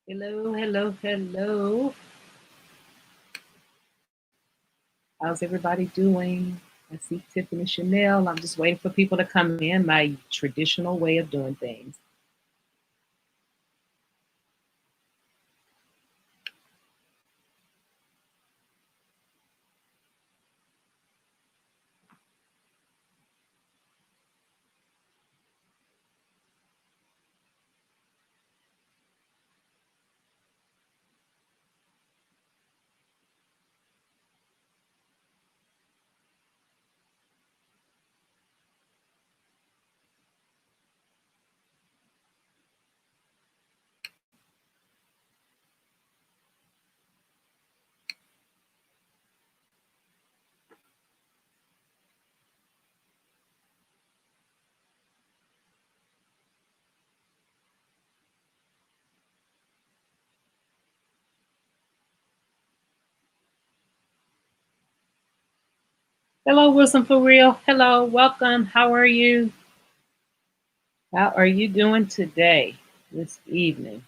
Hello, hello, hello. How's everybody doing? I see Tiffany Chanel. I'm just waiting for people to come in, my traditional way of doing things. Hello, Wilson for real. Hello, welcome. How are you? How are you doing today, this evening?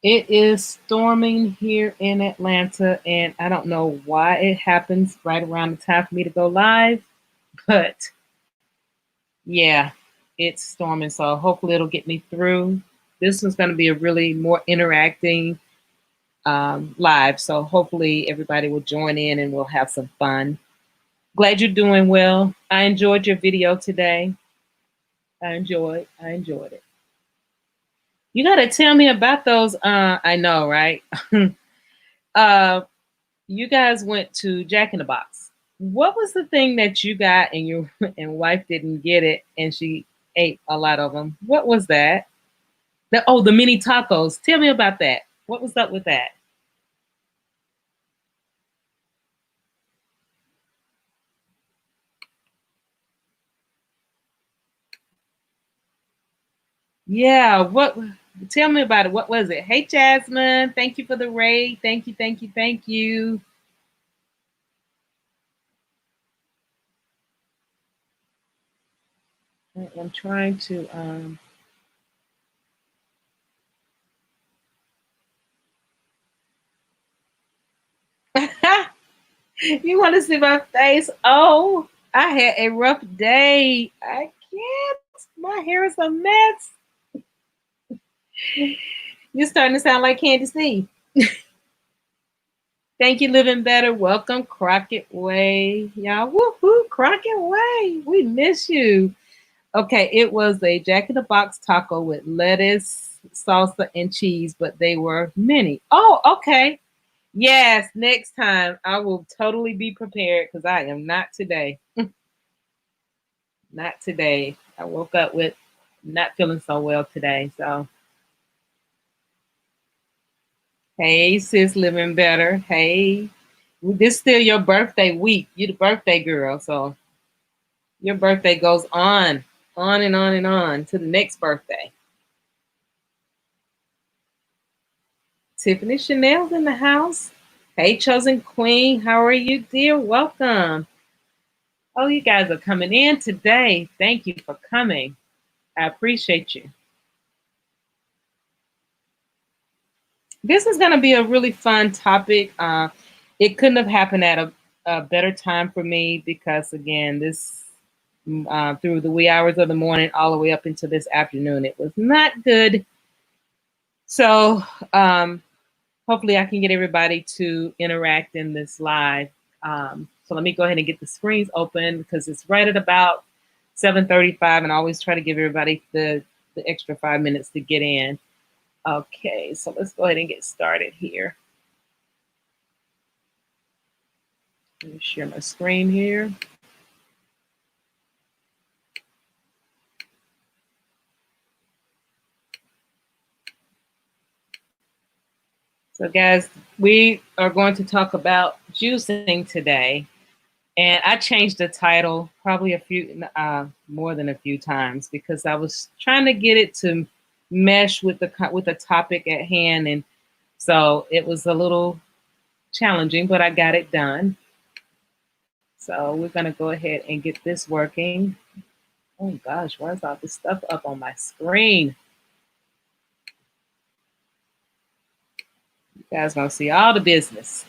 It is storming here in Atlanta, and I don't know why it happens right around the time for me to go live, but yeah, it's storming. So hopefully it'll get me through. This one's going to be a really more interacting live. So hopefully everybody will join in and we'll have some fun. Glad you're doing well. I enjoyed your video today. I enjoyed it. You got to tell me about those. I know, right? uh, you guys went to Jack in the Box. What was the thing that you got and your and wife didn't get it and she ate a lot of them? What was that? The mini tacos. Tell me about that. What was up with that? Yeah, what tell me about it. What was it? Hey Jasmine, thank you for the raid. Thank you, thank you, thank you. I'm trying to you want to see my face? Oh, I had a rough day. I can't. My hair is a mess. You're starting to sound like Candy C. Thank you, Living Better. Welcome, Crockett Way. Y'all, woohoo, Crockett Way. We miss you. Okay, it was a Jack in the Box taco with lettuce, salsa, and cheese, but they were mini. Oh, okay. Yes, next time I will totally be prepared because I am not today. Not today. I woke up with not feeling so well today. So, hey, sis, living better. Hey, this still your birthday week. You the birthday girl, so your birthday goes on and on and on to the next birthday. Tiffany Chanel's in the house. Hey, chosen queen. How are you, dear? Welcome. Oh, you guys are coming in today. Thank you for coming. I appreciate you. This is going to be a really fun topic. It couldn't have happened at a better time for me because, again, this through the wee hours of the morning all the way up into this afternoon, it was not good. So, hopefully I can get everybody to interact in this live. So let me go ahead and get the screens open because it's right at about 7:35, and I always try to give everybody the extra 5 minutes to get in. Okay, so let's go ahead and get started here. Let me share my screen here. So guys, we are going to talk about juicing today. And I changed the title probably a few, more than a few times because I was trying to get it to mesh with the topic at hand, and so it was a little challenging, but I got it done. So we're gonna go ahead and get this working. Oh gosh, why is all this stuff up on my screen? guys gonna see all the business.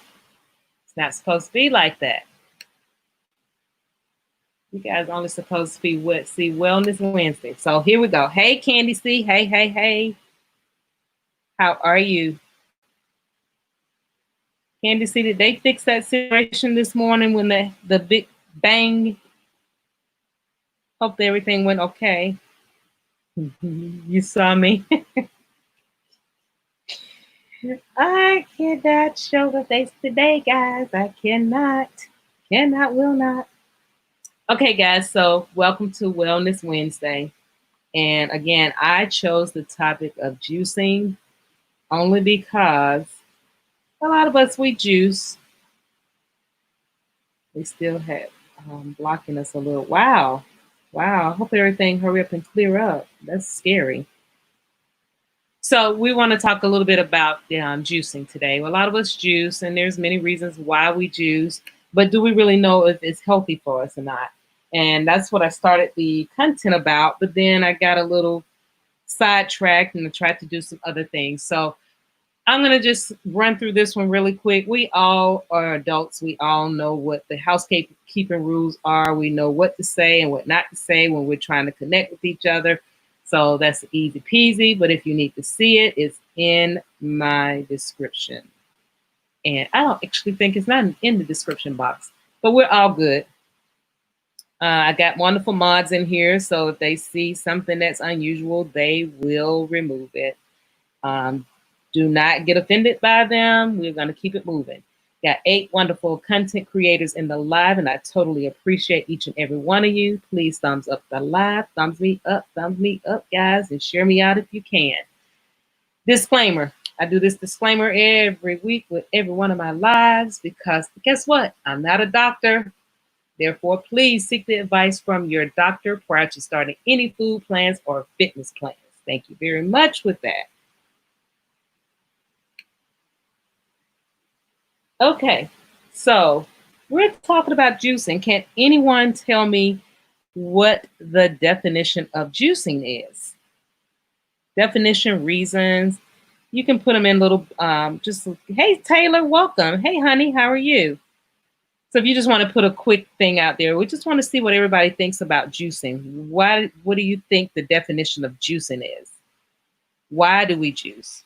It's not supposed to be like that. You guys only supposed to be what see Wellness Wednesday. So here we go. Hey Candy C. Hey, hey, hey. How are you? Candy C, did they fix that situation this morning when the big bang? Hope everything went okay. You saw me. I cannot show the face today, guys. I cannot. Cannot, will not. Okay, guys, so welcome to Wellness Wednesday. And again, I chose the topic of juicing only because a lot of us, we juice. We still have blocking us a little. Wow. Wow. I hope everything hurry up and clear up. That's scary. So we want to talk a little bit about juicing today. Well, a lot of us juice, and there's many reasons why we juice, but do we really know if it's healthy for us or not? And that's what I started the content about. But then I got a little sidetracked and I tried to do some other things. So I'm going to just run through this one really quick. We all are adults. We all know what the housekeeping rules are. We know what to say and what not to say when we're trying to connect with each other. So that's easy peasy. But if you need to see it, it's in my description. And I don't actually think it's not in the description box, but we're all good. I got wonderful mods in here. So if they see something that's unusual, they will remove it. Um, do not get offended by them. We're going to keep it moving. Got 8 wonderful content creators in the live, and I totally appreciate each and every one of you. Please thumbs up the live, thumbs me up, guys, and share me out if you can. Disclaimer. I do this disclaimer every week with every one of my lives because guess what? I'm not a doctor. Therefore, please seek the advice from your doctor prior to starting any food plans or fitness plans. Thank you very much with that. Okay, so we're talking about juicing. Can anyone tell me what the definition of juicing is? Definition, reasons. You can put them in little, just, hey, Taylor, welcome. Hey, honey, how are you? So if you just want to put a quick thing out there, we just want to see what everybody thinks about juicing. What do you think the definition of juicing is? Why do we juice?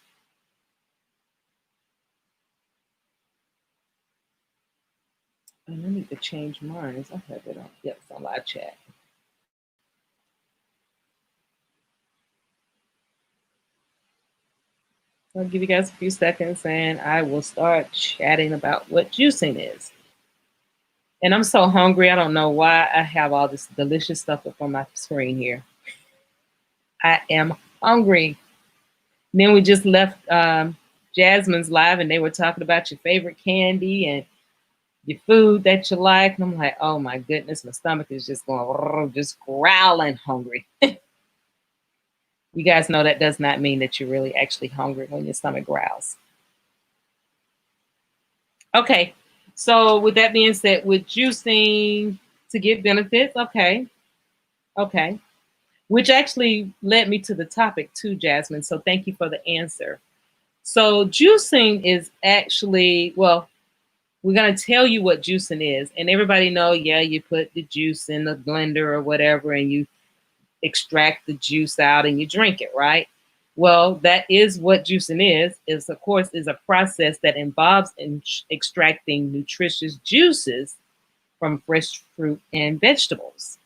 I need to change mine. I have it on. Yep, it's on live chat. I'll give you guys a few seconds and I will start chatting about what juicing is. And I'm so hungry. I don't know why I have all this delicious stuff up on my screen here. I am hungry. And then we just left Jasmine's live and they were talking about your favorite candy and your food that you like. And I'm like, oh my goodness, my stomach is just going, just growling hungry. You guys know that does not mean that you're really actually hungry when your stomach growls. Okay, so with that being said, with juicing to get benefits, okay, which actually led me to the topic too, Jasmine. So thank you for the answer. So juicing is actually, well, we're going to tell you what juicing is. And everybody know, yeah, you put the juice in the blender or whatever, and you extract the juice out and you drink it, right? Well, that is what juicing is of course, is a process that involves extracting nutritious juices from fresh fruit and vegetables.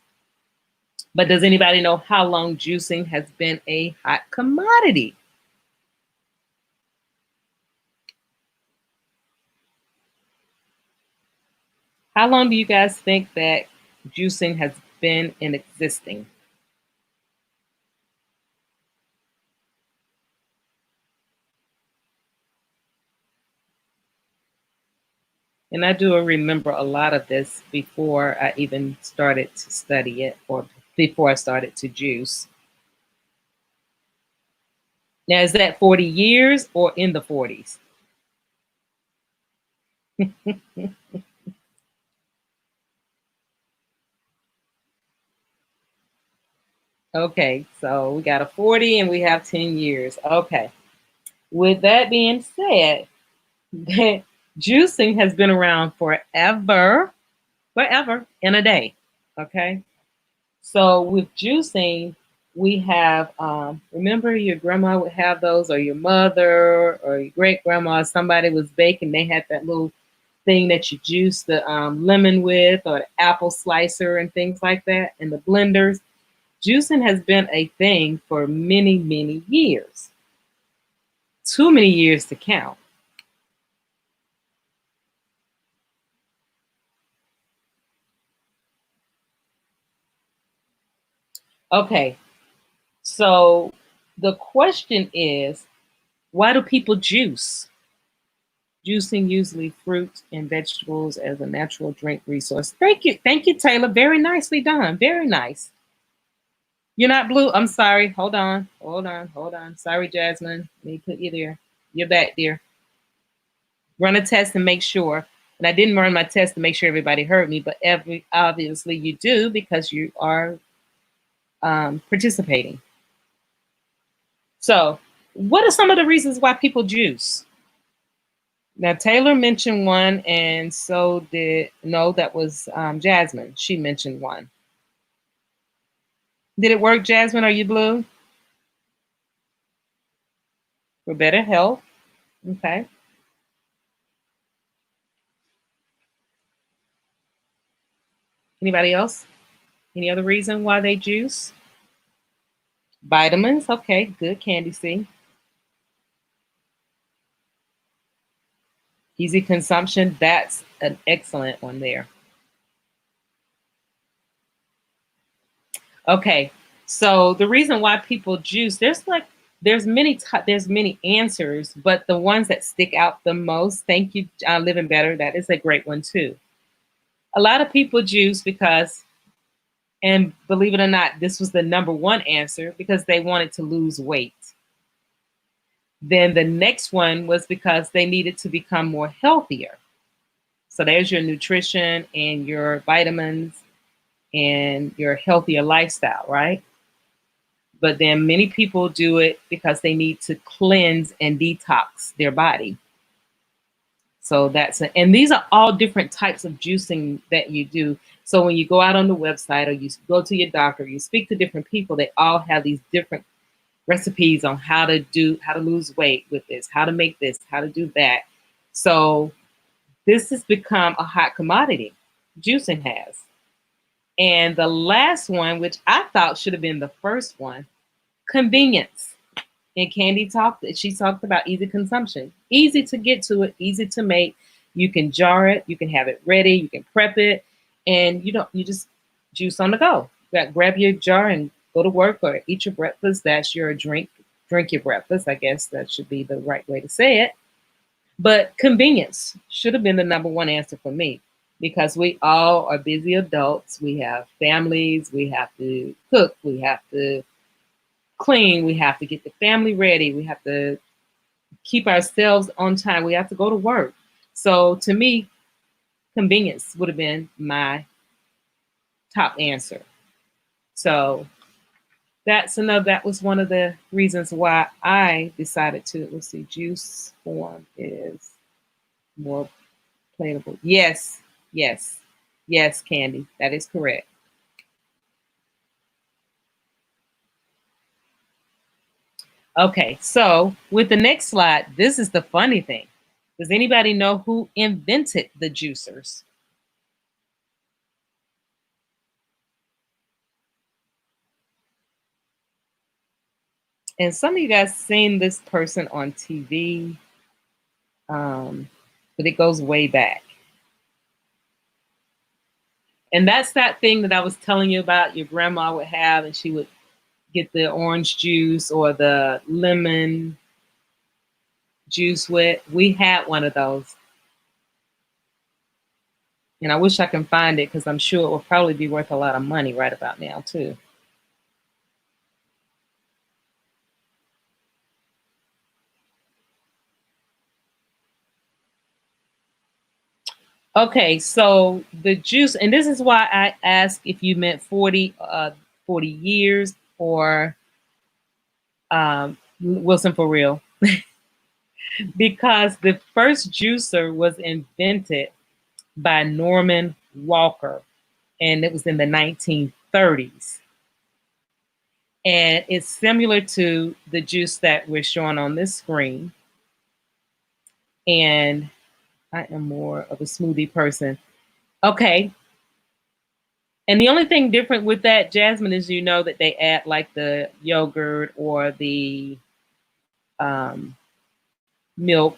But does anybody know how long juicing has been a hot commodity? How long do you guys think that juicing has been in existing? And I do remember a lot of this before I even started to study it or before I started to juice. Now, is that 40 years or in the 40s? Okay, so we got a 40 and we have 10 years. Okay. With that being said, that juicing has been around forever, forever in a day. Okay. So with juicing, we have, remember your grandma would have those, or your mother, or your great grandma, somebody was baking, they had that little thing that you juice the lemon with, or the apple slicer and things like that, and the blenders. Juicing has been a thing for many, many years. Too many years to count. Okay, so the question is, why do people juice? Juicing usually fruit and vegetables as a natural drink resource. Thank you, Taylor. Very nicely done. Very nice. You're not blue. I'm sorry. Hold on. Sorry, Jasmine. Let me put you there. You're back, dear. Run a test and make sure. And I didn't run my test to make sure everybody heard me, but obviously you do because you are participating. So, what are some of the reasons why people juice? Now, Taylor mentioned one, and so did, no, that was Jasmine. She mentioned one. Did it work, Jasmine? Are you blue? For better health. Okay. Anybody else? Any other reason why they juice? Vitamins. Okay, good, Candy C. Easy consumption. That's an excellent one there. Okay, so the reason why people juice, there's many answers, but the ones that stick out the most. Thank you, Living Better. That is a great one too. A lot of people juice because, and believe it or not, this was the number one answer because they wanted to lose weight. Then the next one was because they needed to become more healthier. So there's your nutrition and your vitamins and your healthier lifestyle, right? But then many people do it because they need to cleanse and detox their body. So and these are all different types of juicing that you do. So when you go out on the website or you go to your doctor, you speak to different people, they all have these different recipes on how to lose weight with this, how to make this, how to do that. So this has become a hot commodity. Juicing has. And the last one, which I thought should have been the first one, convenience. And Candy she talked about easy consumption. Easy to get to it, easy to make. You can jar it, you can have it ready, you can prep it, and you just juice on the go. Grab your jar and go to work or eat your breakfast. That's your drink. Drink your breakfast. I guess that should be the right way to say it. But convenience should have been the number one answer for me because we all are busy adults. We have families. We have to cook. We have to clean. We have to get the family ready. We have to keep ourselves on time. We have to go to work. So to me, convenience would have been my top answer. So that was one of the reasons why I decided to, let's see, juice form is more palatable. Yes, yes, yes, Candy. That is correct. Okay, so with the next slide, this is the funny thing. Does anybody know who invented the juicers? And some of you guys seen this person on TV, but it goes way back. And that's that thing that I was telling you about your grandma would have, and she would get the orange juice or the lemon juice with. We had one of those. And I wish I can find it because I'm sure it will probably be worth a lot of money right about now, too. Okay, so the juice, and this is why I asked if you meant 40 years or Wilson for real. because the first juicer was invented by Norman Walker, and it was in the 1930s. And it's similar to the juice that we're showing on this screen. And I am more of a smoothie person. Okay. And the only thing different with that, Jasmine, is you know that they add like the yogurt or the um, milk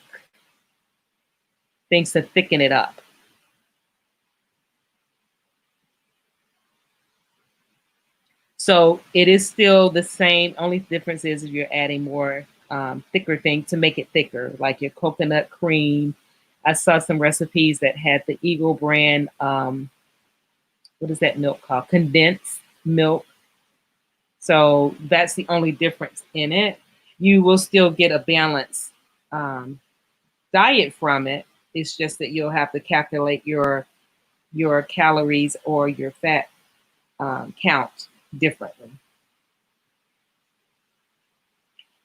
things to thicken it up. So it is still the same. Only difference is you're adding more thicker thing to make it thicker, like your coconut cream. I saw some recipes that had the Eagle brand. What is that milk called? Condensed milk. So that's the only difference in it. You will still get a balanced um, diet from it. It's just that you'll have to calculate your calories or your fat count differently.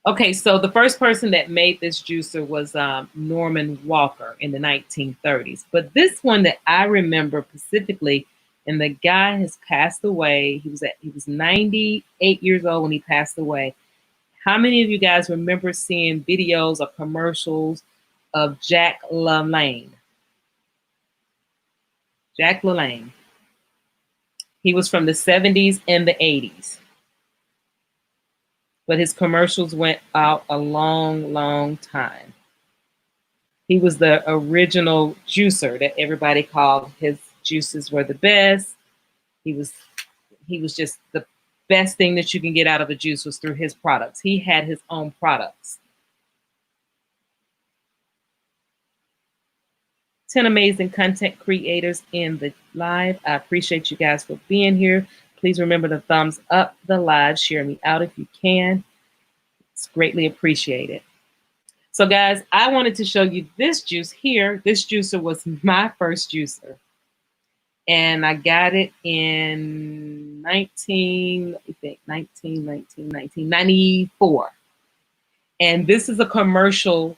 Okay, so the first person that made this juicer was Norman Walker in the 1930s. But this one that I remember specifically, and the guy has passed away. He was 98 years old when he passed away. How many of you guys remember seeing videos or commercials of Jack LaLanne? Jack LaLanne. He was from the 70s and the 80s, but his commercials went out a long, long time. He was the original juicer that everybody called. His juices were the best. He was he was just the best thing that you can get out of a juice was through his products. He had his own products. 10 amazing content creators in the live. I appreciate you guys for being here. Please remember to thumbs up the live. Share me out if you can. It's greatly appreciated. So guys, I wanted to show you this juice here. This juicer was my first juicer. And I got it in 1994. And this is a commercial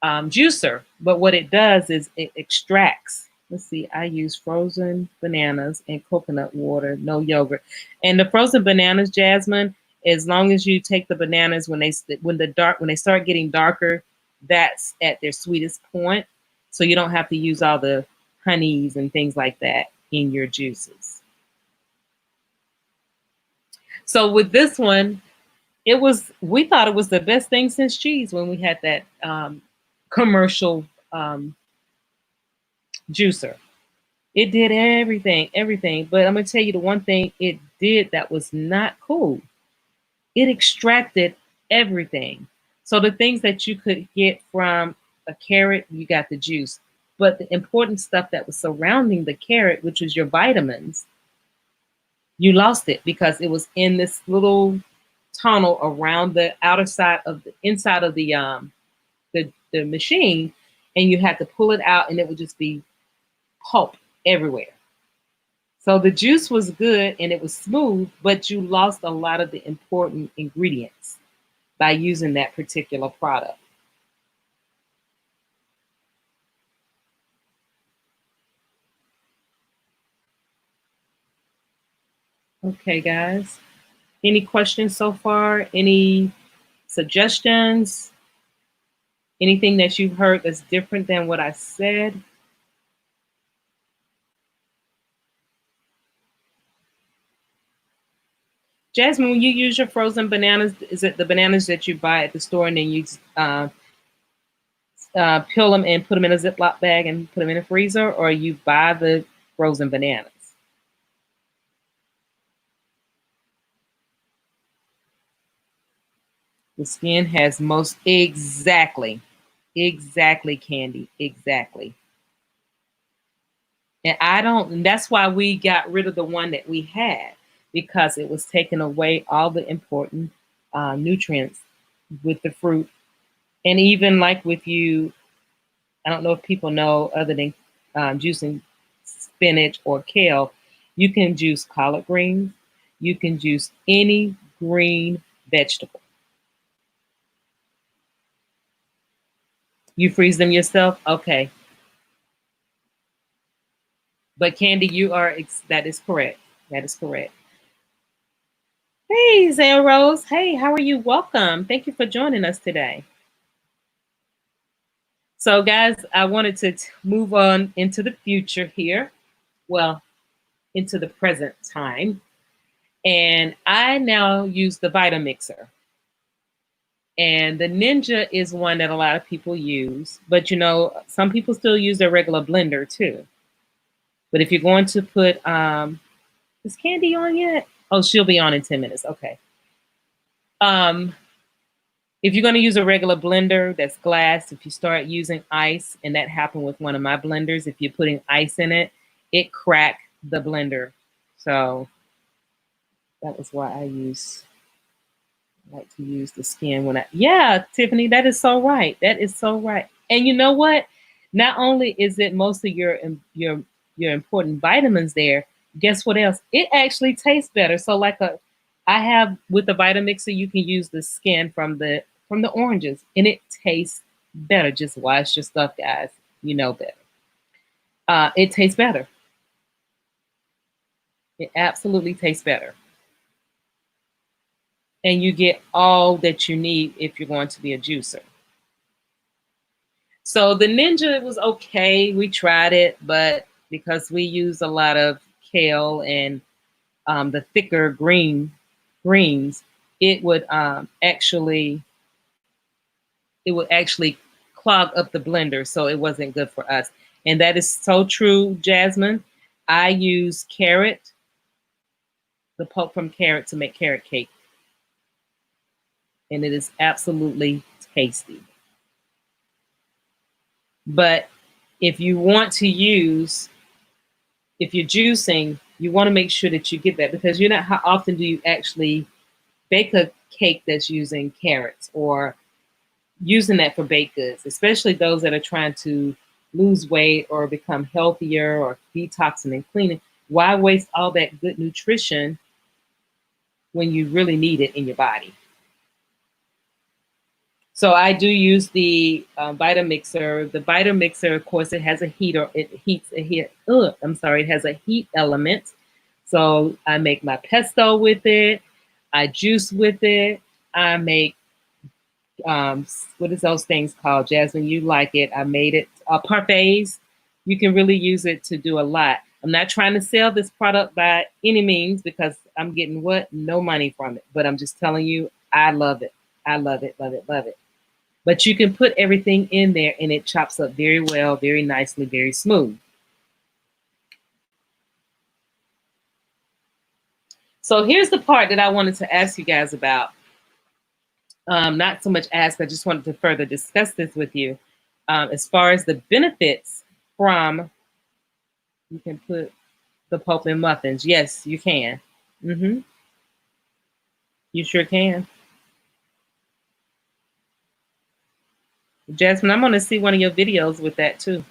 juicer, but what it does is it extracts. Let's see, I use frozen bananas and coconut water, no yogurt. And the frozen bananas, Jasmine, as long as you take the bananas when they start getting darker, that's at their sweetest point. So you don't have to use all the honeys and things like that in your juices. So with this one, we thought it was the best thing since cheese when we had that commercial juicer. It did everything. But I'm gonna tell you the one thing it did that was not cool. It extracted everything. So the things that you could get from a carrot, you got the juice. But the important stuff that was surrounding the carrot, which was your vitamins, you lost it because it was in this little tunnel around the outer side of the inside of the machine, and you had to pull it out, and it would just be pulp everywhere. So the juice was good and it was smooth, but you lost a lot of the important ingredients by using that particular product. Okay, guys. Any questions so far? Any suggestions? Anything that you've heard that's different than what I said? Jasmine, when you use your frozen bananas, is it the bananas that you buy at the store and then you peel them and put them in a Ziploc bag and put them in a freezer, or you buy the frozen bananas? The skin has most exactly, Candy, exactly. And that's why we got rid of the one that we had because it was taking away all the important nutrients with the fruit. And even like with you, I don't know if people know other than juicing spinach or kale, you can juice collard greens, you can juice any green vegetable. You freeze them yourself? Okay. But Candy, that is correct. That is correct. Hey, Zaya Rose. Hey, how are you? Welcome. Thank you for joining us today. So, guys, I wanted to move on into the future here. Well, into the present time. And I now use the Vitamixer. And the Ninja is one that a lot of people use. But, some people still use their regular blender too. But if you're going to put, is Candy on yet? Oh, she'll be on in 10 minutes. Okay. Um, if you're going to use a regular blender that's glass, if you start using ice, and that happened with one of my blenders, if you're putting ice in it, it cracked the blender. So that was why I like to use the skin when yeah, Tiffany, that is so right. That is so right. And you know what? Not only is it most of your important vitamins there, guess what else? It actually tastes better. So I have with the Vitamixer, you can use the skin from the oranges, and it tastes better. Just wash your stuff, guys. You know better. It tastes better. It absolutely tastes better. And you get all that you need if you're going to be a juicer. So the Ninja was okay. We tried it, but because we use a lot of kale and the thicker greens, it would actually clog up the blender, so it wasn't good for us. And that is so true, Jasmine. I use carrot, the pulp from carrot, to make carrot cake, and it is absolutely tasty. But if you want to use, if you're juicing, you want to make sure that you get that, because you know how often do you actually bake a cake that's using carrots or using that for baked goods, especially those that are trying to lose weight or become healthier or detoxing and cleaning. Why waste all that good nutrition when you really need it in your body? So I do use the Vitamixer. The Vitamixer, of course, it has a heater. It heats a heat. I'm sorry, it has a heat element. So I make my pesto with it. I juice with it. I make what is those things called? Jasmine, you like it. I made it parfaits. You can really use it to do a lot. I'm not trying to sell this product by any means because I'm getting what? No money from it. But I'm just telling you, I love it. I love it, love it, love it. But you can put everything in there and it chops up very well, very nicely, very smooth. So here's the part that I wanted to ask you guys about. Not so much ask, I just wanted to further discuss this with you. As far as the benefits from, you can put the pulp in muffins. Yes, you can. Mm-hmm. You sure can. Jasmine, I'm going to see one of your videos with that too.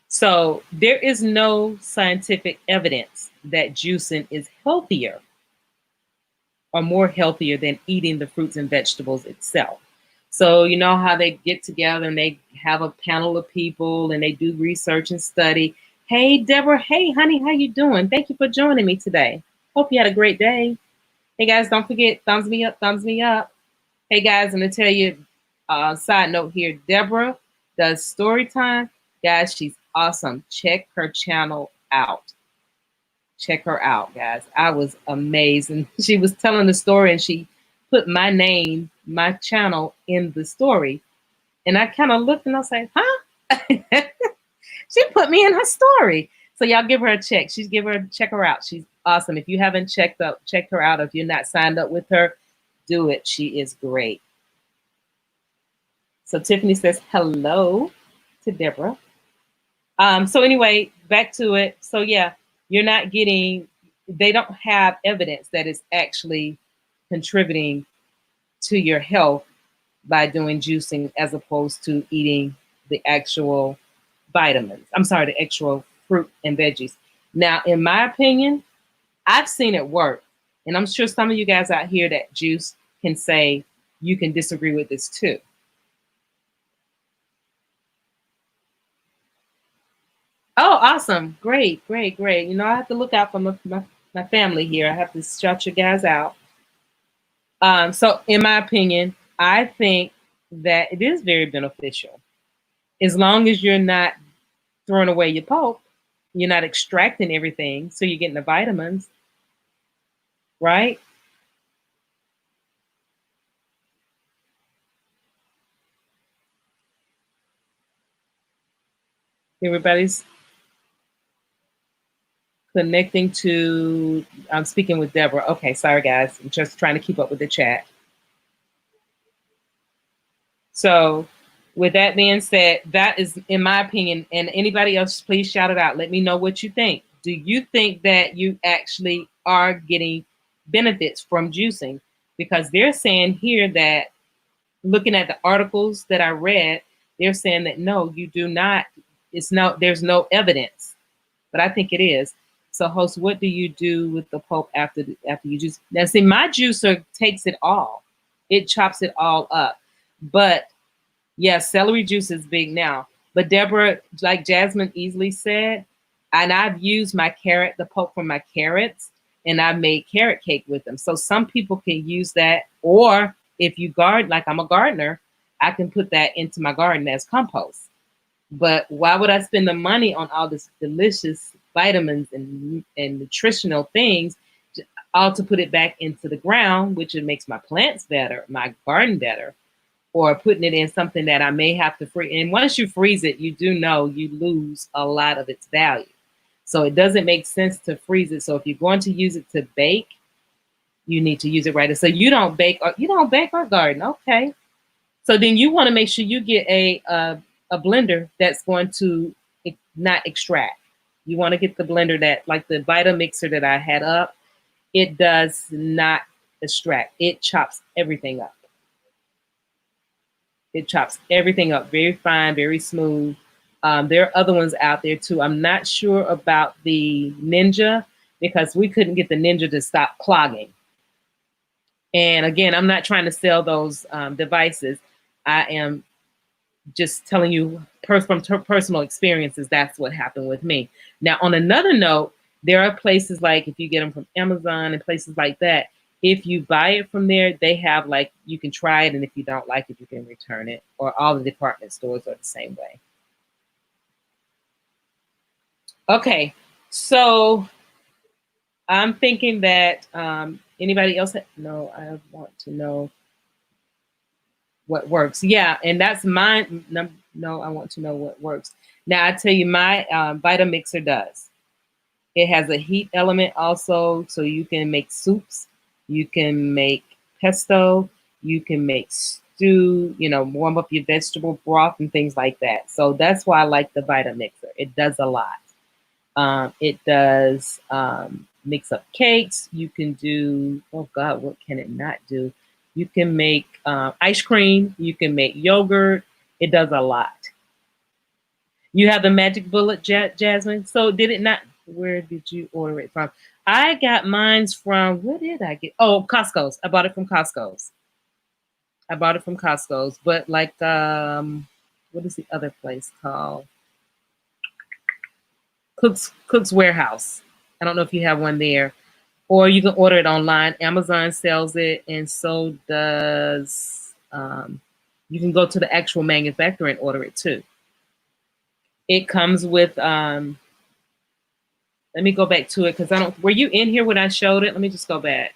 So there is no scientific evidence that juicing is healthier or more healthier than eating the fruits and vegetables itself. So you know how they get together and they have a panel of people and they do research and study. Hey, Deborah. Hey, honey, how you doing? Thank you for joining me today. Hope you had a great day. Hey, guys, don't forget, thumbs me up, thumbs me up. Hey, guys, I'm going to tell you side note here. Deborah does story time. Guys, she's awesome. Check her channel out. Check her out, guys. I was amazed. And she was telling the story and she put my name, my channel in the story. And I kind of looked and I was like, huh? She put me in her story. So y'all give her a check. Check her out. She's awesome. If you haven't checked her out. If you're not signed up with her, do it. She is great. So Tiffany says hello to Deborah. So anyway, back to it. So yeah, they don't have evidence that it's actually contributing to your health by doing juicing as opposed to eating the actual vitamins. I'm sorry, the actual fruit and veggies. Now, in my opinion, I've seen it work. And I'm sure some of you guys out here that juice, can say you can disagree with this too. Oh, awesome. Great, great, great. You know, I have to look out for my family here. I have to shout you guys out. So, in my opinion, I think that it is very beneficial as long as you're not throwing away your pulp, you're not extracting everything, so you're getting the vitamins, right? Everybody's connecting to. I'm speaking with Deborah. Okay, sorry guys, I'm just trying to keep up with the chat. So, with that being said, that is, in my opinion, and anybody else, please shout it out. Let me know what you think. Do you think that you actually are getting benefits from juicing? Because they're saying here that, looking at the articles that I read, they're saying that no, you do not. It's no, there's no evidence, but I think it is. So, host, what do you do with the pulp after you juice? Now, see, my juicer takes it all; it chops it all up, but yeah, celery juice is big now. But Deborah, like Jasmine easily said, and I've used my carrot, the pulp from my carrots, and I've made carrot cake with them. So some people can use that. Or if you garden, like I'm a gardener, I can put that into my garden as compost. But why would I spend the money on all this delicious vitamins and nutritional things, all to put it back into the ground, which it makes my plants better, my garden better, or putting it in something that I may have to freeze. And once you freeze it, you do know you lose a lot of its value. So it doesn't make sense to freeze it. So if you're going to use it to bake, you need to use it right. So you don't bake or garden, okay? So then you want to make sure you get a blender that's going to not extract. You want to get the blender that, like the Vita mixer that I had up, it does not extract. It chops everything up. It chops everything up very fine, very smooth. There are other ones out there too. I'm not sure about the Ninja because we couldn't get the Ninja to stop clogging. And again, I'm not trying to sell those devices. I am just telling you from personal experiences, that's what happened with me. Now, on another note, there are places like, if you get them from Amazon and places like that, if you buy it from there, they have, like, you can try it, and if you don't like it, you can return it. Or all the department stores are the same way. Okay, so I'm thinking that anybody else? No, I want to know what works. Yeah, and that's mine. No, I want to know what works. Now I tell you, my Vita mixer does. It has a heat element also, so you can make soups, you can make pesto, you can make stew. You know, warm up your vegetable broth and things like that. So that's why I like the Vita mixer. It does a lot. It does mix up cakes. You can do, oh God, what can it not do? You can make ice cream. You can make yogurt. It does a lot. You have the magic bullet, Jasmine. So did it not? Where did you order it from? I got mine's from, where did I get? Oh, Costco's. I bought it from Costco's. I bought it from Costco's. But like, what is the other place called? Cook's Warehouse. I don't know if you have one there, or you can order it online. Amazon sells it, and so does. You can go to the actual manufacturer and order it too. It comes with. Let me go back to it because I don't. Were you in here when I showed it? Let me just go back.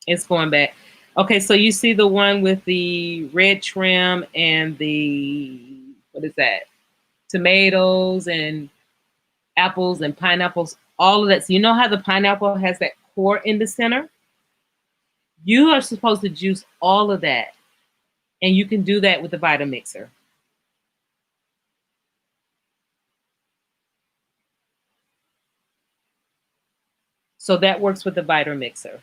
It's going back. Okay, so you see the one with the red trim and the, what is that? Tomatoes and apples and pineapples, all of that. So you know how the pineapple has that core in the center? You are supposed to juice all of that. And you can do that with the Vita mixer. So that works with the Vita mixer.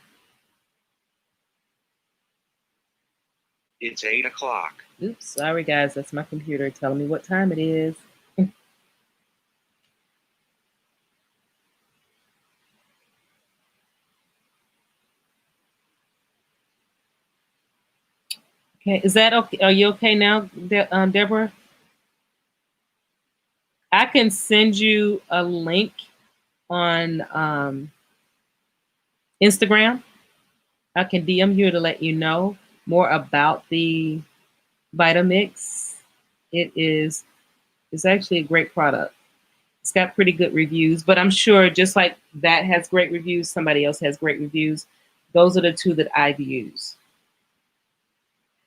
It's 8 o'clock. Oops, sorry guys, that's my computer telling me what time it is. Okay, is that okay? Are you okay now, Deborah? I can send you a link on Instagram. I can DM you to let you know more about the Vitamix. It is it's actually a great product. It's got pretty good reviews, but I'm sure just like that has great reviews, somebody else has great reviews. Those are the two that I've used.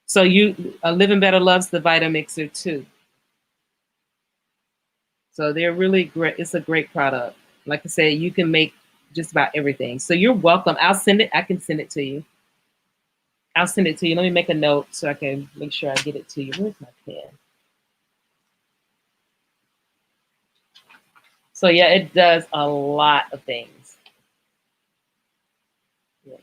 So you, Living Better loves the Vitamixer too. So they're really great. It's a great product. Like I said, you can make just about everything. So you're welcome. I'll send it. I can send it to you. I'll send it to you. Let me make a note so I can make sure I get it to you. Where's my pen? So yeah, it does a lot of things. Yeah.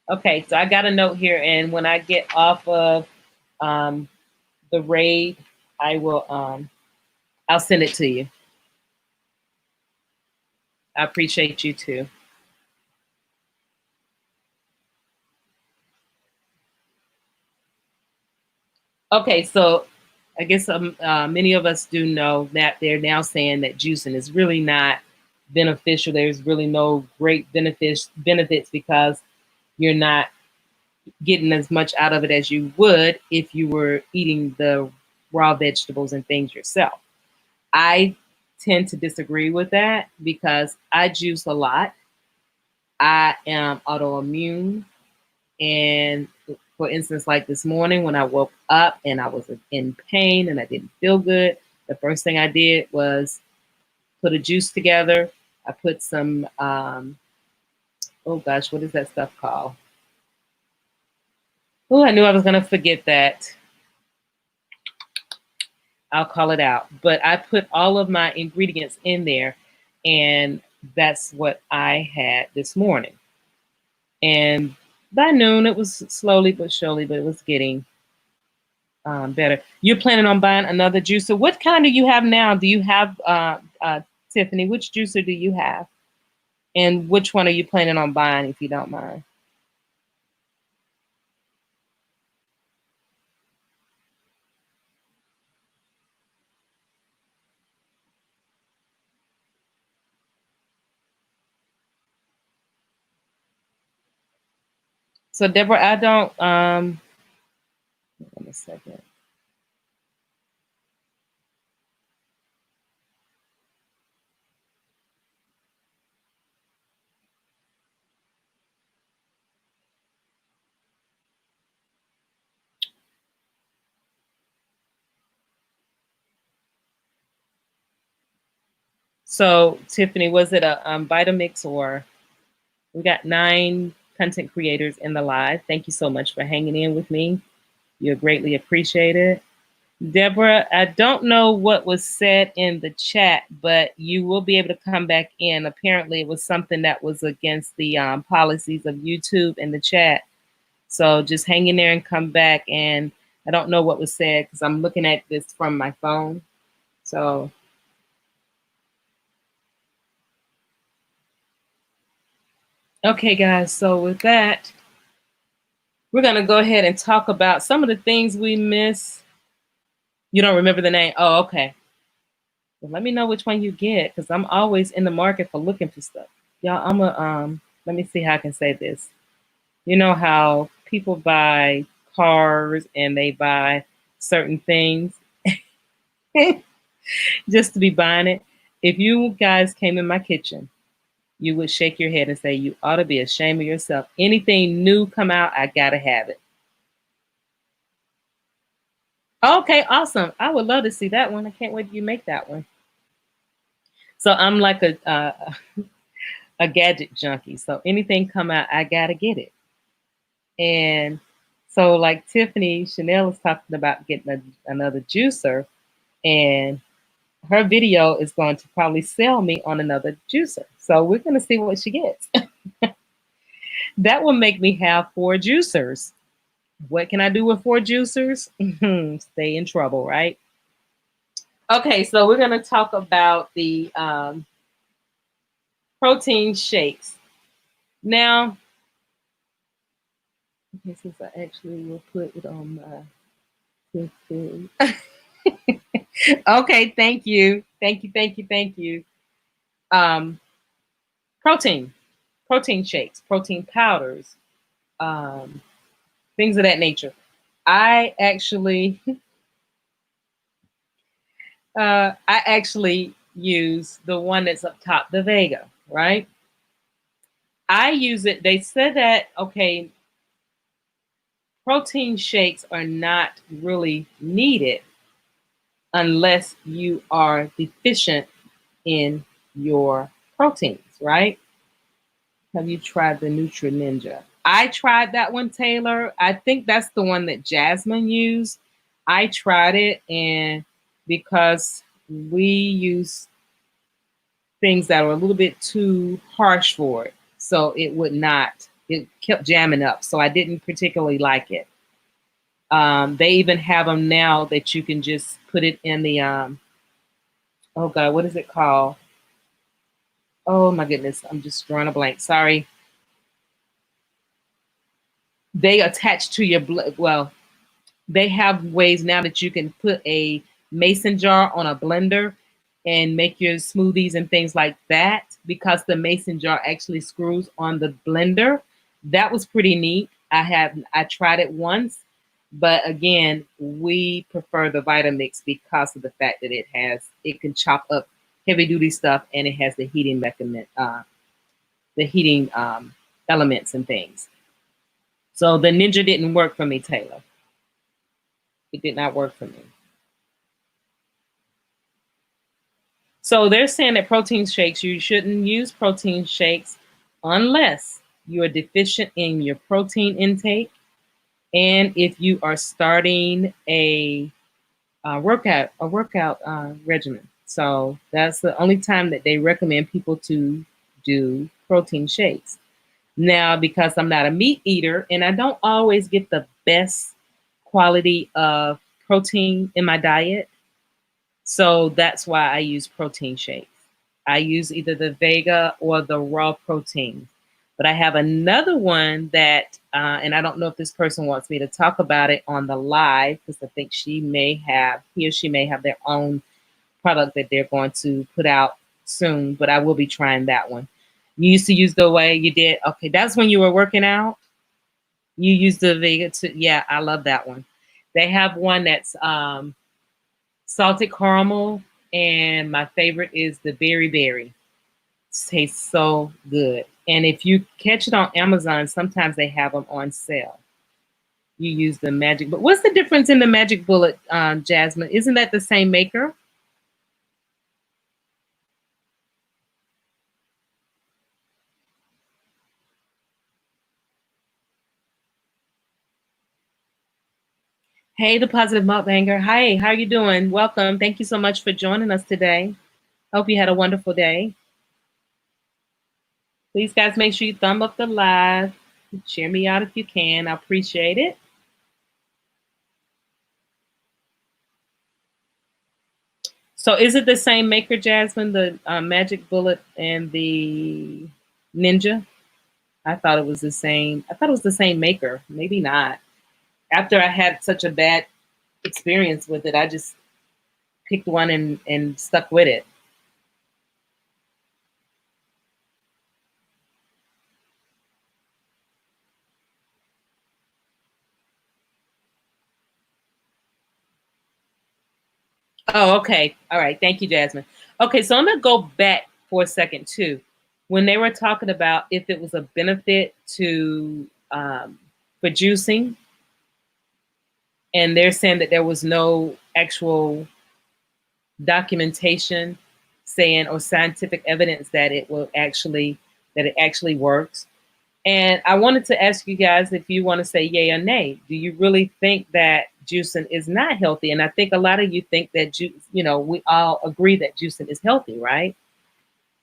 Okay, so I got a note here, and when I get off of um, the raid, I will I'll send it to you. I appreciate you too. Okay, so I guess many of us do know that they're now saying that juicing is really not beneficial. There's really no great benefits because you're not getting as much out of it as you would if you were eating the raw vegetables and things yourself. I tend to disagree with that because I juice a lot. I am autoimmune. And for instance, like this morning when I woke up and I was in pain and I didn't feel good, the first thing I did was put a juice together. I put some, oh gosh, what is that stuff called? Oh, I knew I was going to forget that. I'll call it out. But I put all of my ingredients in there, and that's what I had this morning. And by noon, it was slowly but surely, but it was getting better. You're planning on buying another juicer. What kind do you have now? Do you have, Tiffany, which juicer do you have? And which one are you planning on buying, if you don't mind? So, Deborah, I don't, hold on a second. So, Tiffany, was it a Vitamix or we got 9 content creators in the live? Thank you so much for hanging in with me. You're greatly appreciated. Deborah, I don't know what was said in the chat, but you will be able to come back in. Apparently, it was something that was against the policies of YouTube in the chat. So just hang in there and come back. And I don't know what was said because I'm looking at this from my phone. So, okay, guys. So with that, we're going to go ahead and talk about some of the things we miss. You don't remember the name? Oh, okay. Well, let me know which one you get because I'm always in the market for looking for stuff. Y'all, let me see how I can say this. You know how people buy cars and they buy certain things just to be buying it. If you guys came in my kitchen, you would shake your head and say, you ought to be ashamed of yourself. Anything new come out, I gotta have it. Okay, awesome. I would love to see that one. I can't wait till you make that one. So I'm like a gadget junkie. So anything come out, I gotta get it. And so like Tiffany Chanel is talking about getting another juicer, and her video is going to probably sell me on another juicer. So we're going to see what she gets. That will make me have 4 juicers. What can I do with 4 juicers? Stay in trouble, right? Okay, so we're going to talk about the protein shakes. Now, okay, since I actually will put it on my food. Okay, thank you. Thank you, thank you, thank you. Um, protein, protein shakes, protein powders, um, things of that nature. I actually, I actually use the one that's up top, the Vega, right? I use it. They said that okay, protein shakes are not really needed unless you are deficient in your proteins, right? Have you tried the Nutri Ninja? I tried that one, Taylor. I think that's the one that Jasmine used. I tried it, and because we use things that were a little bit too harsh for it, so it would not, it kept jamming up. So I didn't particularly like it. They even have them now that you can just put it in the, oh God, what is it called? Oh my goodness, I'm just drawing a blank. Sorry. They attach to your blood. Well, they have ways now that you can put a mason jar on a blender and make your smoothies and things like that because the mason jar actually screws on the blender. That was pretty neat. I tried it once, but again, we prefer the Vitamix because of the fact that it can chop up heavy duty stuff and it has the heating mechanism, the heating elements and things. So the Ninja didn't work for me, Taylor. It did not work for me. So they're saying that protein shakes, you shouldn't use protein shakes unless you are deficient in your protein intake and if you are starting a workout regimen. So that's the only time that they recommend people to do protein shakes. Now, because I'm not a meat eater and I don't always get the best quality of protein in my diet, so that's why I use protein shakes. I use either the Vega or the raw protein. But I have another one that, and I don't know if this person wants me to talk about it on the live because I think he or she may have their own product that they're going to put out soon. But I will be trying that one. You used to use the way you did. Okay, that's when you were working out. You used the Vega to, yeah, I love that one. They have one that's salted caramel, and my favorite is the berry berry. It tastes so good. And if you catch it on Amazon, sometimes they have them on sale. You use the magic, but what's the difference in the magic bullet, Jasmine? Isn't that the same maker? Hey, the positive mukbanger. Hi, how are you doing? Welcome. Thank you so much for joining us today. Hope you had a wonderful day. Please, guys, make sure you thumb up the live. Share me out if you can. I appreciate it. So, is it the same maker, Jasmine? The Magic Bullet and the Ninja? I thought it was the same. I thought it was the same maker. Maybe not. After I had such a bad experience with it, I just picked one and stuck with it. Oh, okay. All right. Thank you, Jasmine. Okay, so I'm gonna go back for a second too. When they were talking about if it was a benefit to for juicing, and they're saying that there was no actual documentation saying or scientific evidence that it actually works. And I wanted to ask you guys if you want to say yay or nay. Do you really think that juicing is not healthy? And I think a lot of you think that we all agree that juicing is healthy, right?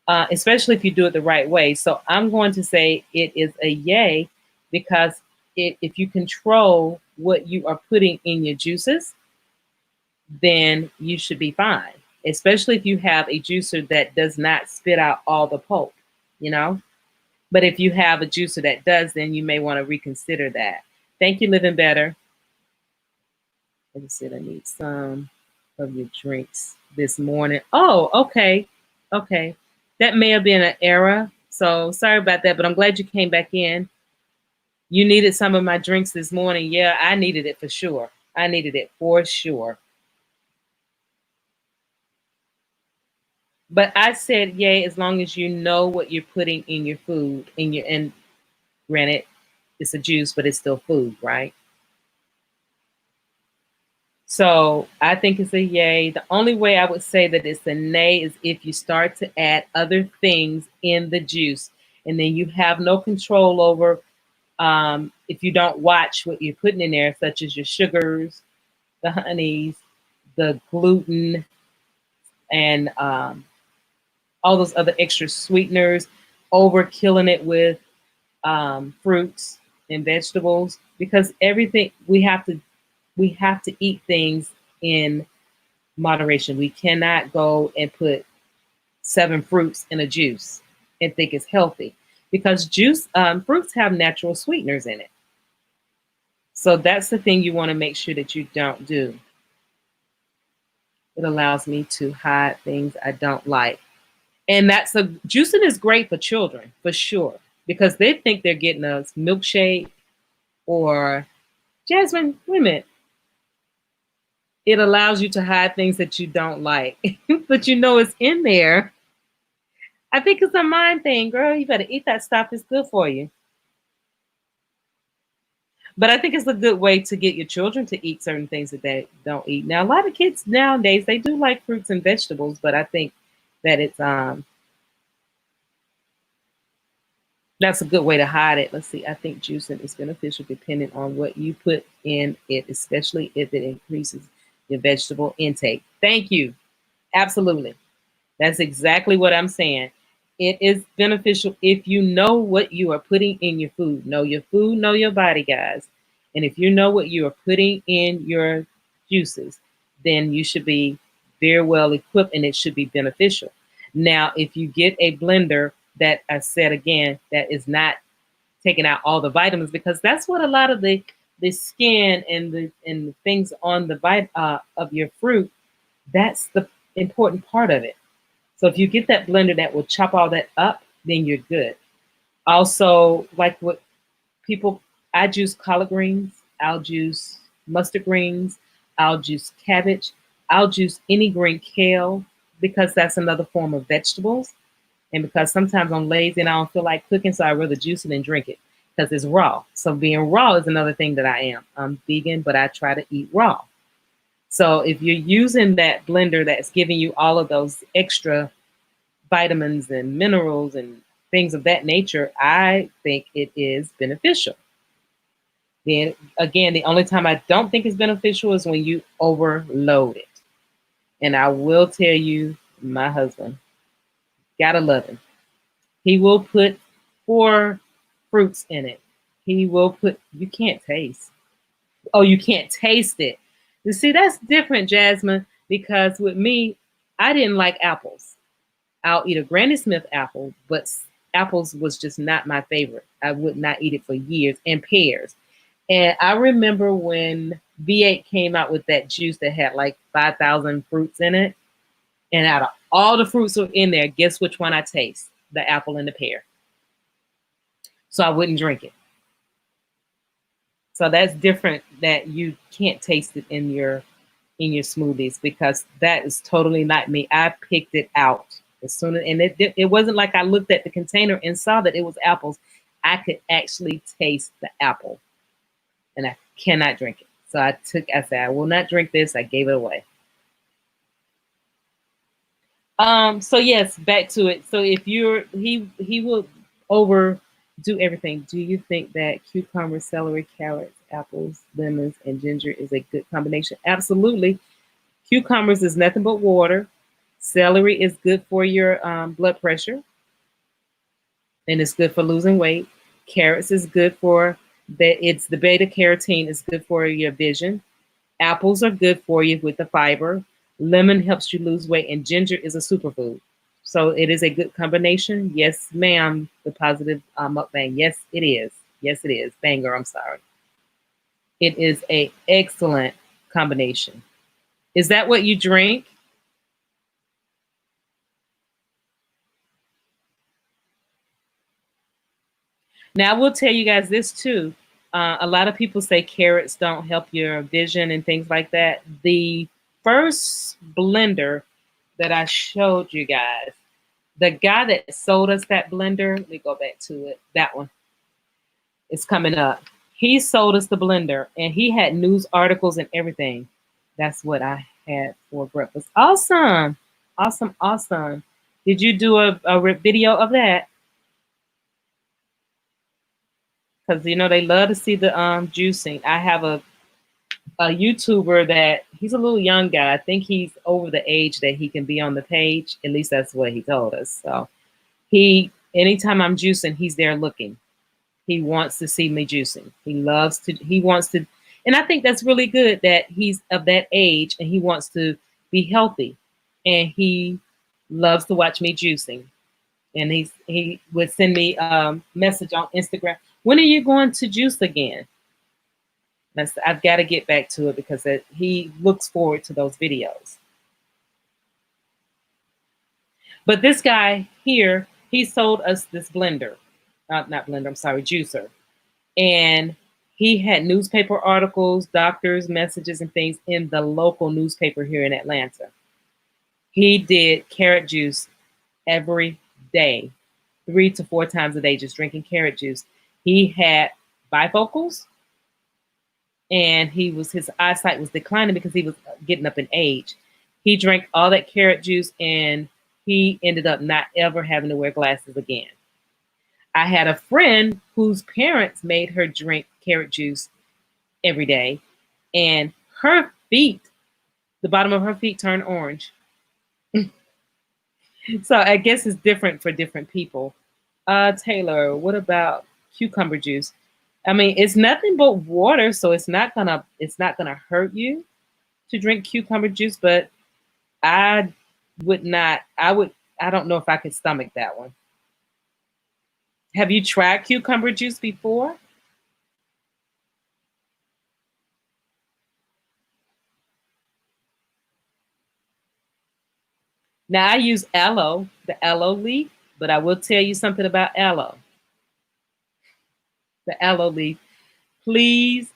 Especially if you do it the right way. So I'm going to say it is a yay because if you control what you are putting in your juices, then you should be fine. Especially if you have a juicer that does not spit out all the pulp. you know. But if you have a juicer that does, then you may want to reconsider that. Thank you, Living Better. I just said I need some of your drinks this morning. Oh, okay. Okay. That may have been an error. So sorry about that, but I'm glad you came back in. You needed some of my drinks this morning. Yeah, I needed it for sure. I needed it for sure. But I said yay as long as you know what you're putting in your food, in your and granted, it's a juice, but it's still food, right? So I think it's a yay. The only way I would say that it's a nay is if you start to add other things in the juice and then you have no control over if you don't watch what you're putting in there, such as your sugars, the honeys, the gluten, and all those other extra sweeteners, over killing it with fruits and vegetables, because everything we have to eat things in moderation. We cannot go and put seven fruits in a juice and think it's healthy, because fruits have natural sweeteners in it. So that's the thing you want to make sure that you don't do. It allows me to hide things I don't like. And that's a juicing is great for children for sure, because they think they're getting a milkshake or Jasmine, wait a minute. It allows you to hide things that you don't like, but you know it's in there. I think it's a mind thing, girl. You better eat that stuff. It's good for you. But I think it's a good way to get your children to eat certain things that they don't eat. Now, a lot of kids nowadays they do like fruits and vegetables, but I think that it's that's a good way to hide it. Let's see. I think juicing is beneficial depending on what you put in it, especially if it increases your vegetable intake. Thank you. Absolutely. That's exactly what I'm saying. It is beneficial if you know what you are putting in your food. Know your food, know your body, guys. And if you know what you are putting in your juices, then you should be very well equipped and it should be beneficial. Now, if you get a blender that I said again, that is not taking out all the vitamins, because that's what a lot of the skin and the things on the of your fruit, that's the important part of it. So if you get that blender that will chop all that up, then you're good. Also, like what people, I juice collard greens, I'll juice mustard greens, I'll juice cabbage, I'll juice any green, kale, because that's another form of vegetables. And because sometimes I'm lazy and I don't feel like cooking, so I rather juice it than drink it because it's raw. So being raw is another thing that I am. I'm vegan, but I try to eat raw. So if you're using that blender that's giving you all of those extra vitamins and minerals and things of that nature, I think it is beneficial. Then again, the only time I don't think it's beneficial is when you overload it. And I will tell you, my husband, gotta love him. He will put four fruits in it. He will put, you can't taste. Oh, you can't taste it. You see, that's different, Jasmine, because with me, I didn't like apples. I'll eat a Granny Smith apple, but apples was just not my favorite. I would not eat it for years. And pears. And I remember when V8 came out with that juice that had like 5,000 fruits in it. And out of all the fruits that were in there, guess which one I taste? The apple and the pear. So I wouldn't drink it. So that's different, that you can't taste it in your smoothies, because that is totally not me. I picked it out as soon as, and it wasn't like I looked at the container and saw that it was apples. I could actually taste the apple, and I cannot drink it. So I said, I will not drink this. I gave it away. So yes, back to it. So if he will overdo everything. Do you think that cucumber, celery, carrots, apples, lemons, and ginger is a good combination? Absolutely. Cucumbers is nothing but water. Celery is good for your blood pressure, and it's good for losing weight. Carrots is good for that. It's the beta carotene is good for your vision. Apples are good for you with the fiber. Lemon helps you lose weight, and ginger is a superfood. So it is a good combination. Yes, ma'am. The positive mukbang. Yes, it is. Yes, it is. Banger. I'm sorry. It is a excellent combination. Is that what you drink? Now, I will tell you guys this too. A lot of people say carrots don't help your vision and things like that. The first blender that I showed you guys, the guy that sold us that blender, let me go back to it. That one is coming up. He sold us the blender and he had news articles and everything. That's what I had for breakfast. Awesome. Awesome. Awesome. Did you do a video of that? Because you know they love to see the juicing. I have a YouTuber that he's a little young guy. I think he's over the age that he can be on the page. At least that's what he told us. So he anytime I'm juicing, he's there looking. He wants to see me juicing. He wants to and I think that's really good that he's of that age and he wants to be healthy. And he loves to watch me juicing. And he would send me a message on Instagram. When are you going to juice again? I've got to get back to it because he looks forward to those videos. But this guy here, he sold us this blender, not blender, I'm sorry, juicer. And he had newspaper articles, doctors' messages, and things in the local newspaper here in Atlanta. He did carrot juice every day, 3 to 4 times a day, just drinking carrot juice. He had bifocals, and his eyesight was declining because he was getting up in age. He drank all that carrot juice, and he ended up not ever having to wear glasses again. I had a friend whose parents made her drink carrot juice every day, and her feet, the bottom of her feet, turned orange. So I guess it's different for different people. Taylor, what about cucumber juice? I mean, it's nothing but water, so it's not gonna hurt you to drink cucumber juice, but I would not. I don't know if I could stomach that one. Have you tried cucumber juice before? Now I use aloe, the aloe leaf, but I will tell you something about aloe. The aloe leaf. Please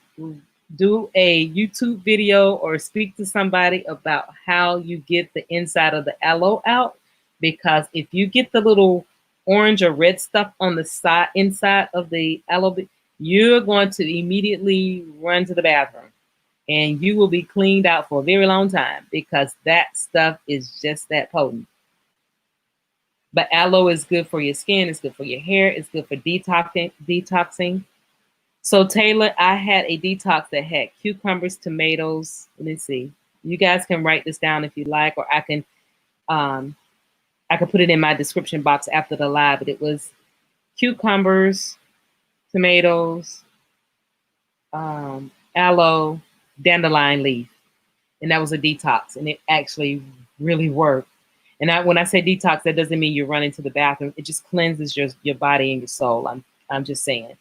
do a YouTube video or speak to somebody about how you get the inside of the aloe out. Because if you get the little orange or red stuff on the side inside of the aloe, you're going to immediately run to the bathroom and you will be cleaned out for a very long time because that stuff is just that potent. But aloe is good for your skin, it's good for your hair, it's good for detoxing. So Taylor, I had a detox that had cucumbers, tomatoes. Let me see. You guys can write this down if you like, or um, I can put it in my description box after the live. But it was cucumbers, tomatoes, aloe, dandelion leaf, and that was a detox, and it actually really worked. And when I say detox, that doesn't mean you're running to the bathroom. It just cleanses your body and your soul. I'm just saying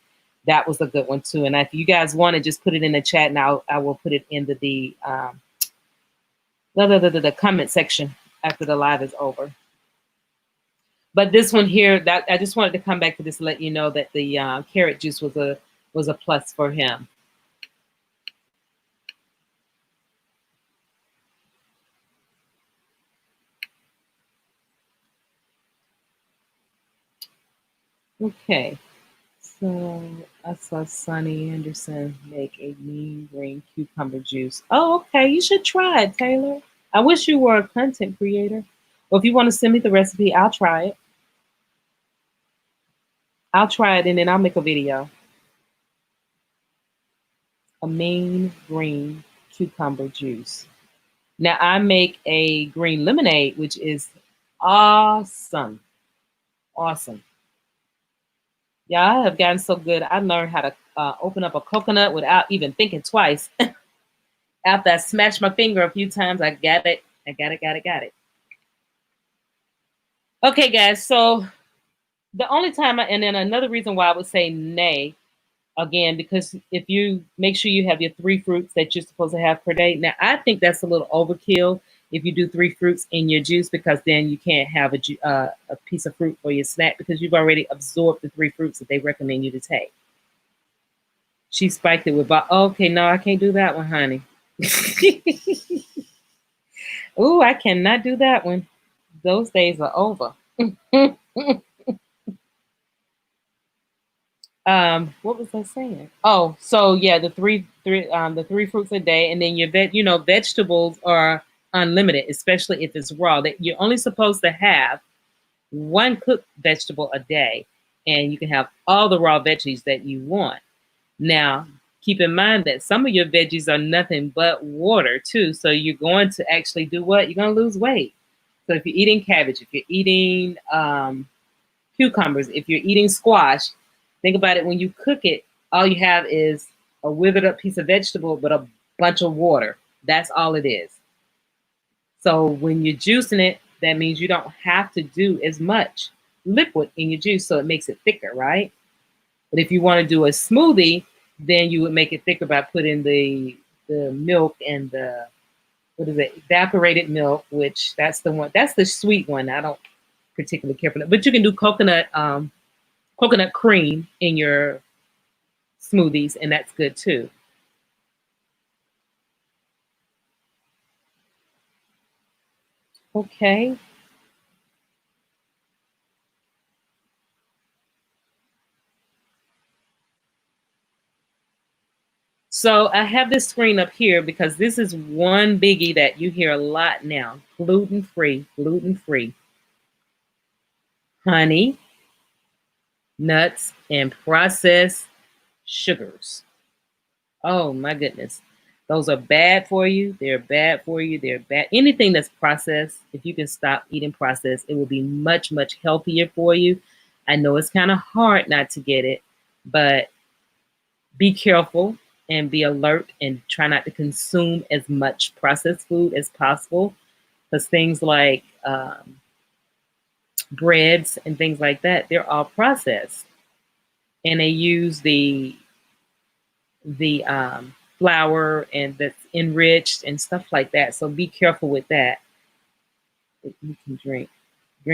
that was a good one too. And if you guys want to, just put it in the chat, and I will put it in the comment section after the live is over. But this one here, that I just wanted to come back to this to let you know that the carrot juice was a plus for him. Okay. So I saw Sonny Anderson make a mean green cucumber juice. Oh, okay. You should try it, Taylor. I wish you were a content creator. Well, if you want to send me the recipe, I'll try it. I'll try it and then I'll make a video. A mean green cucumber juice. Now I make a green lemonade, which is awesome. Awesome. Yeah, I have gotten so good. I learned how to open up a coconut without even thinking twice. After I smashed my finger a few times, I got it. I got it. Okay, guys. So the only time, and then another reason why I would say nay again, because if you make sure you have your three fruits that you're supposed to have per day. Now, I think that's a little overkill if you do three fruits in your juice, because then you can't have a piece of fruit for your snack because you've already absorbed the three fruits that they recommend you to take. She spiked it with, okay, no, I can't do that one, honey. Ooh, I cannot do that one. Those days are over. What was I saying? Oh, so yeah, the three fruits a day, and then vegetables are unlimited, especially if it's raw. That you're only supposed to have one cooked vegetable a day, and you can have all the raw veggies that you want. Now, keep in mind that some of your veggies are nothing but water too. So you're going to actually do what? You're going to lose weight. So if you're eating cabbage, if you're eating cucumbers, if you're eating squash, think about it. When you cook it, all you have is a withered up piece of vegetable, but a bunch of water. That's all it is. So when you're juicing it, that means you don't have to do as much liquid in your juice, so it makes it thicker, right? But if you want to do a smoothie, then you would make it thicker by putting the milk and the what is it, evaporated milk, which that's the one, that's the sweet one. I don't particularly care for that, but you can do coconut cream in your smoothies, and that's good too. Okay, so I have this screen up here because this is one biggie that you hear a lot now: gluten free, gluten free, honey, nuts, and processed sugars. Oh my goodness. Those are bad for you. They're bad for you. They're bad. Anything that's processed, if you can stop eating processed, it will be much, much healthier for you. I know it's kind of hard not to get it, but be careful and be alert and try not to consume as much processed food as possible, because things like breads and things like that, they're all processed, and they use the flour and that's enriched and stuff like that. So be careful with that. You can drink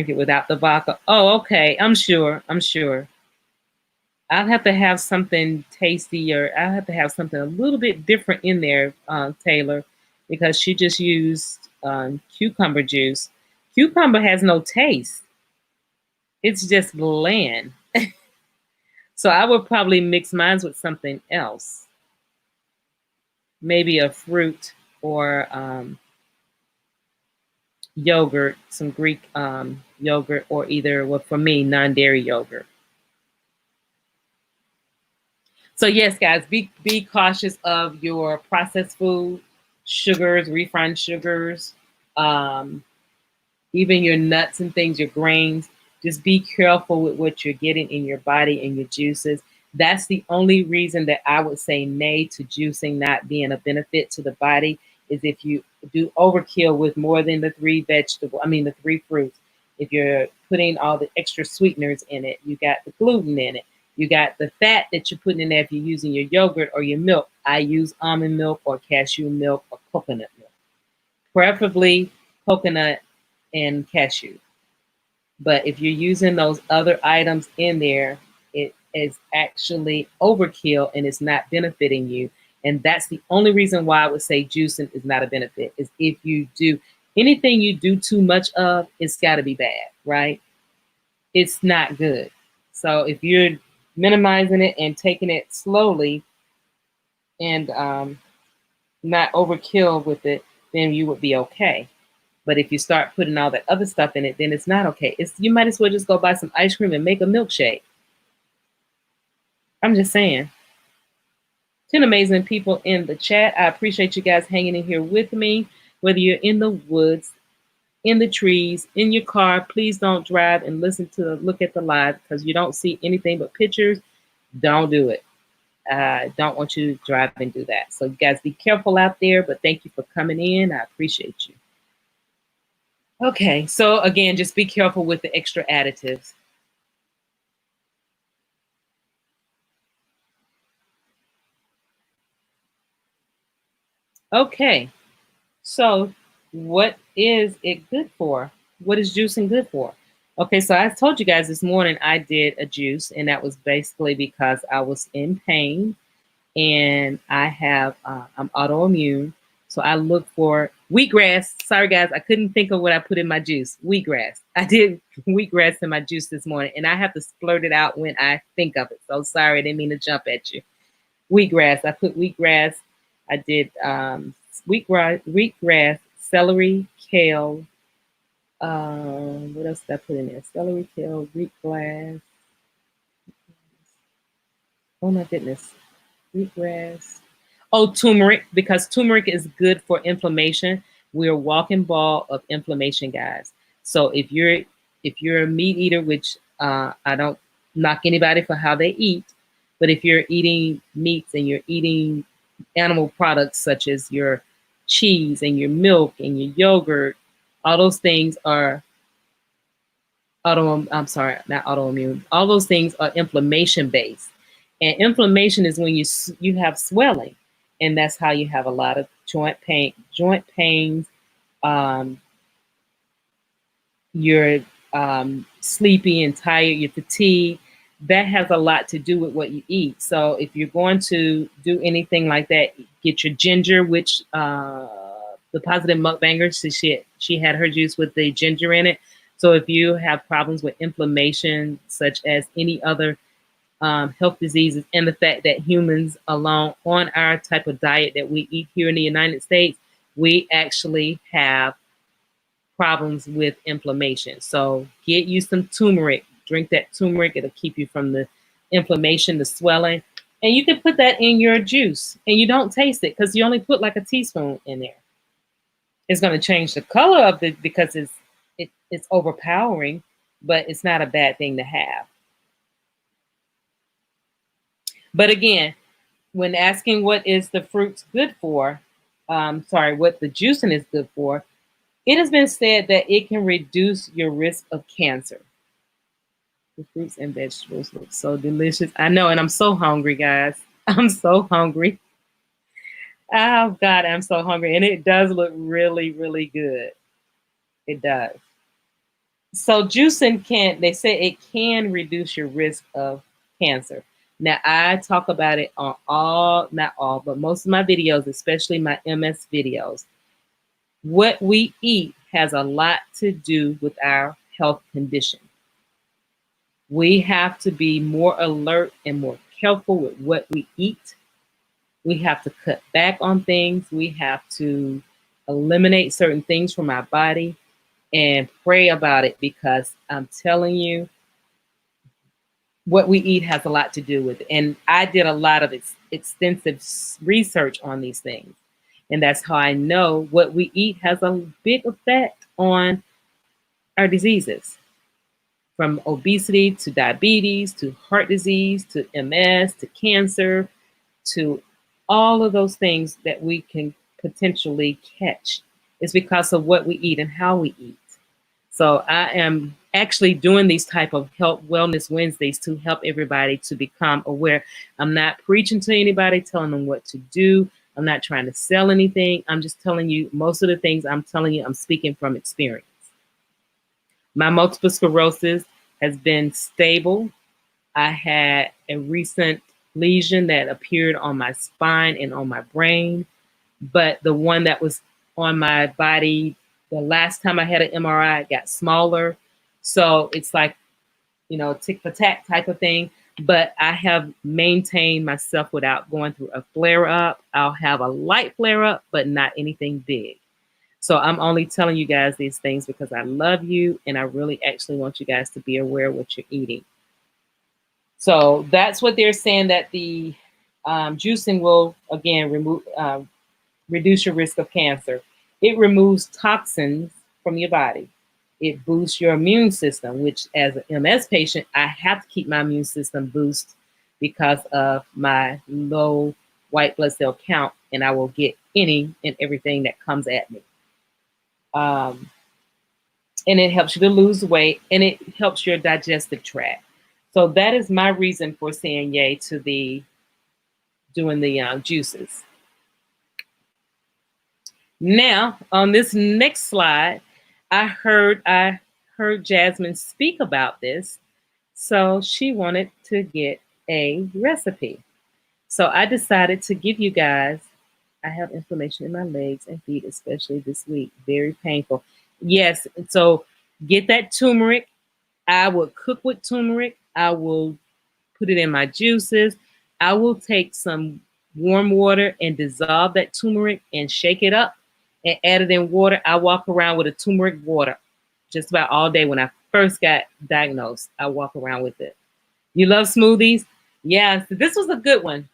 it without the vodka. Oh, okay. I'm sure. I'm sure. I'll have to have something tasty, or I'll have to have something a little bit different in there, Taylor, because she just used cucumber juice. Cucumber has no taste. It's just bland. So I would probably mix mine with something else, maybe a fruit or yogurt, some Greek yogurt, or either, well, for me, non-dairy yogurt. So yes, guys, be cautious of your processed food, sugars, refined sugars, um, even your nuts and things, your grains. Just be careful with what you're getting in your body and your juices. That's the only reason that I would say nay to juicing not being a benefit to the body, is if you do overkill with more than the three fruits. If you're putting all the extra sweeteners in it, you got the gluten in it, you got the fat that you're putting in there if you're using your yogurt or your milk. I use almond milk or cashew milk or coconut milk, preferably coconut and cashew. But if you're using those other items in there, it is actually overkill and it's not benefiting you. And that's the only reason why I would say juicing is not a benefit. Is if you do anything you do too much of, it's got to be bad, right? It's not good. So if you're minimizing it and taking it slowly and not overkill with it, then you would be okay. But if you start putting all that other stuff in it, then it's not okay. It's, you might as well just go buy some ice cream and make a milkshake. I'm just saying. 10 amazing people in the chat. I appreciate you guys hanging in here with me. Whether you're in the woods, in the trees, in your car, please don't drive and look at the live, because you don't see anything but pictures. Don't do it. I don't want you to drive and do that. So you guys be careful out there, but thank you for coming in. I appreciate you. Okay, so again, just be careful with the extra additives. Okay, so what is it good for? What is juicing good for? Okay, so I told you guys this morning I did a juice, and that was basically because I was in pain and I have I'm autoimmune. So I look for wheatgrass. Sorry guys, I couldn't think of what I put in my juice. Wheatgrass. I did wheatgrass in my juice this morning, and I have to splurt it out when I think of it. So sorry, I didn't mean to jump at you. Wheatgrass. I put wheatgrass. I did wheatgrass, celery, kale. What else did I put in there? Celery, kale, wheatgrass. Oh my goodness, wheatgrass. Oh, turmeric, because turmeric is good for inflammation. We're a walking ball of inflammation, guys. So if you're a meat eater, which I don't knock anybody for how they eat, but if you're eating meats and you're eating animal products such as your cheese and your milk and your yogurt, all those things are I'm sorry, not autoimmune. All those things are inflammation based, and inflammation is when you have swelling, and that's how you have a lot of joint pains. Um, you're sleepy and tired. You're fatigued. That has a lot to do with what you eat. So if you're going to do anything like that, get your ginger, which the positive mukbanger, she had her juice with the ginger in it. So if you have problems with inflammation, such as any other health diseases, and the fact that humans alone on our type of diet that we eat here in the United States, we actually have problems with inflammation. So get you some turmeric, drink that turmeric, it'll keep you from the inflammation, the swelling. And you can put that in your juice and you don't taste it because you only put like a teaspoon in there. It's going to change the color of it because it's overpowering, but it's not a bad thing to have. But again, when asking what is the fruits good for, what the juicing is good for, it has been said that it can reduce your risk of cancer. The fruits and vegetables look so delicious. I know, and I'm so hungry, guys. I'm so hungry. Oh God, I'm so hungry. And it does look really, really good. It does. So juicing they say it can reduce your risk of cancer. Now I talk about it on not all, but most of my videos, especially my MS videos. What we eat has a lot to do with our health condition. We have to be more alert and more careful with what we eat. We have to cut back on things. We have to eliminate certain things from our body and pray about it because I'm telling you, what we eat has a lot to do with it. And I did a lot of extensive research on these things. And that's how I know what we eat has a big effect on our diseases, from obesity to diabetes to heart disease to MS to cancer to all of those things that we can potentially catch. It's because of what we eat and how we eat. So I am actually doing these type of health wellness Wednesdays to help everybody to become aware. I'm not preaching to anybody, telling them what to do. I'm not trying to sell anything. I'm just telling you most of the things I'm telling you, I'm speaking from experience. My multiple sclerosis has been stable. I had a recent lesion that appeared on my spine and on my brain, but the one that was on my body, the last time I had an MRI, it got smaller. So it's like, tick for tack type of thing. But I have maintained myself without going through a flare up. I'll have a light flare up, but not anything big. So I'm only telling you guys these things because I love you and I really actually want you guys to be aware of what you're eating. So that's what they're saying, that the juicing will, again, reduce your risk of cancer. It removes toxins from your body. It boosts your immune system, which as an MS patient, I have to keep my immune system boosted because of my low white blood cell count, and I will get any and everything that comes at me. Um, and it helps you to lose weight, and it helps your digestive tract. So that is my reason for saying yay to the doing the juices. Now, on this next slide, I heard Jasmine speak about this, so she wanted to get a recipe. So I decided to give you guys. I have inflammation in my legs and feet, especially this week. Very painful. Yes, so get that turmeric. I will cook with turmeric. I will put it in my juices. I will take some warm water and dissolve that turmeric and shake it up and add it in water. I walk around with a turmeric water just about all day. When I first got diagnosed, I walk around with it. You love smoothies? Yes, this was a good one.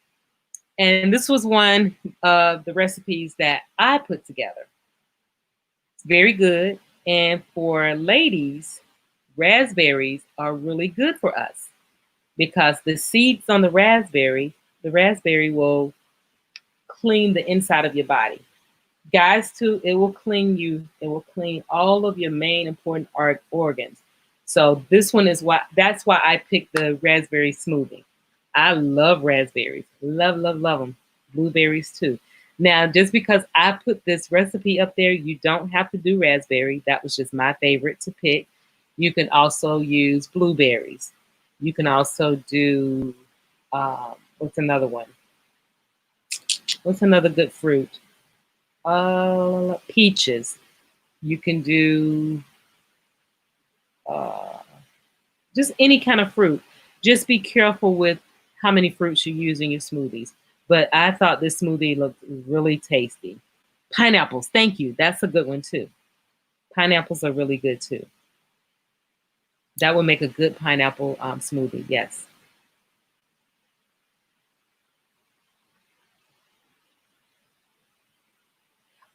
And this was one of the recipes that I put together. It's very good. And for ladies, raspberries are really good for us because the seeds on the raspberry will clean the inside of your body. Guys, too, it will clean you. It will clean all of your main important organs. So this one is why that's why I picked the raspberry smoothie. I love raspberries. Love, love, love them. Blueberries too. Now, just because I put this recipe up there, you don't have to do raspberry. That was just my favorite to pick. You can also use blueberries. You can also do what's another one? What's another good fruit? Peaches. You can do uh, just any kind of fruit. Just be careful with how many fruits you use in your smoothies. But I thought this smoothie looked really tasty. Pineapples, thank you. That's a good one too. Pineapples are really good too. That would make a good pineapple smoothie. Yes.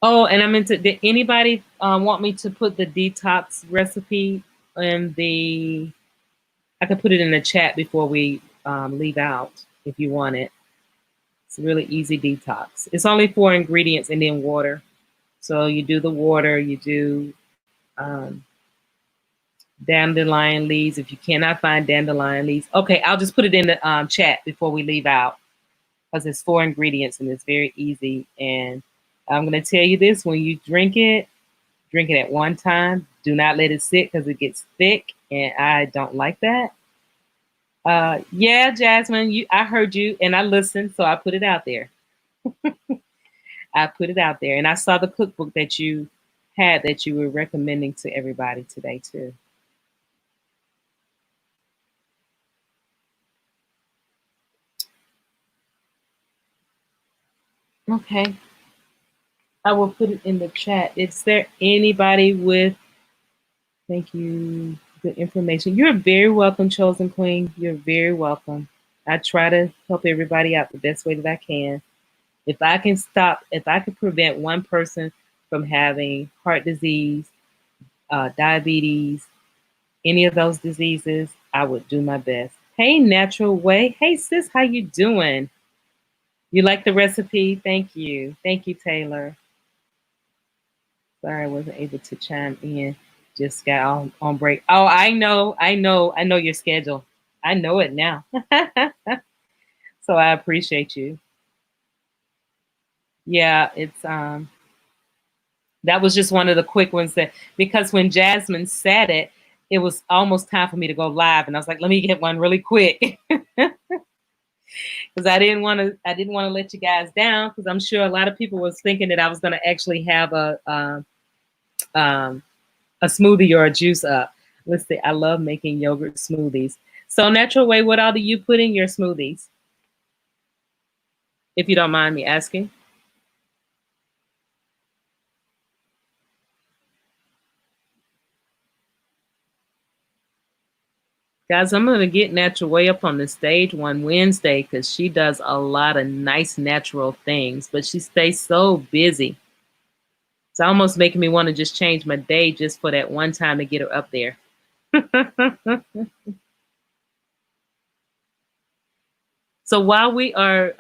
Oh, and I meant to. Did anybody want me to put the detox recipe in the? I could put it in the chat before we leave out if you want it. It's a really easy detox. It's only 4 ingredients and then water. So you do the water, you do um, dandelion leaves. If you cannot find dandelion leaves, okay, I'll just put it in the chat before we leave out because it's 4 ingredients and it's very easy. And I'm going to tell you this: when you drink it at one time. Do not let it sit because it gets thick, and I don't like that. Yeah, Jasmine, I heard you and I listened, so I put it out there. I put it out there, and I saw the cookbook that you had that you were recommending to everybody today too. Okay, I will put it in the chat. Is there anybody with? Thank you. Good information. You're very welcome, chosen queen. You're very welcome. I try to help everybody out the best way that I can. If I can prevent one person from having heart disease, diabetes, any of those diseases, I would do my best. Hey, Natural Way. Hey, sis, how you doing? You like the recipe? Thank you. Thank you, Taylor. Sorry, I wasn't able to chime in. Just got on break. Oh, I know your schedule. I know it now. So I appreciate you. Yeah, it's that was just one of the quick ones that because when Jasmine said it, it was almost time for me to go live, and I was like, let me get one really quick because I didn't want to let you guys down because I'm sure a lot of people was thinking that I was going to actually have um, a smoothie or a juice up. Let's see, I love making yogurt smoothies. So Natural Way, what all do you put in your smoothies? If you don't mind me asking. Guys, I'm going to get Natural Way up on the stage one Wednesday because she does a lot of nice natural things, but she stays so busy. It's almost making me want to just change my day just for that one time to get her up there. So while we are,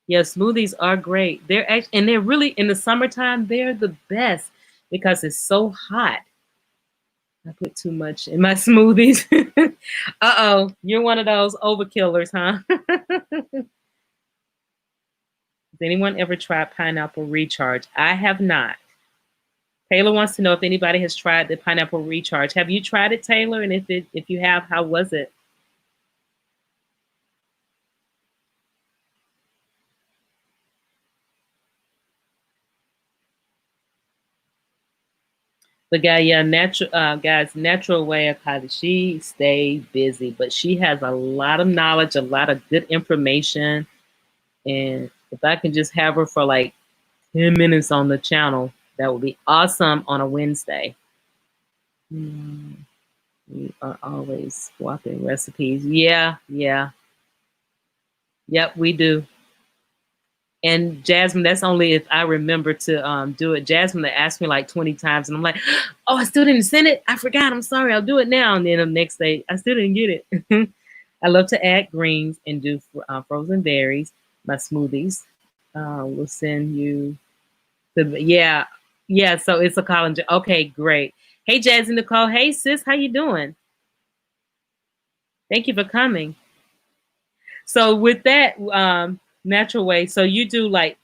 yeah, smoothies are great. And they're really in the summertime. They're the best because it's so hot. I put too much in my smoothies. Uh-oh, you're one of those overkillers, huh? Has anyone ever tried pineapple recharge? I have not. Taylor wants to know if anybody has tried the pineapple recharge. Have you tried it, Taylor? And if you have, how was it? The guy, yeah, natural guys, natural way of how she stay busy, but she has a lot of knowledge, a lot of good information. And if I can just have her for like 10 minutes on the channel, that would be awesome on a Wednesday. Mm, we are always swapping recipes. Yeah, yeah. Yep, we do. And Jasmine, that's only if I remember to do it. Jasmine asked me like 20 times, and I'm like, oh, I still didn't send it. I forgot. I'm sorry. I'll do it now. And then the next day, I still didn't get it. I love to add greens and do frozen berries, my smoothies. We'll send you the, yeah. Yeah, so it's a collagen. Okay, great. Hey, Jazzy Nicole. Hey, sis. How you doing? Thank you for coming. So with that natural way, so you do like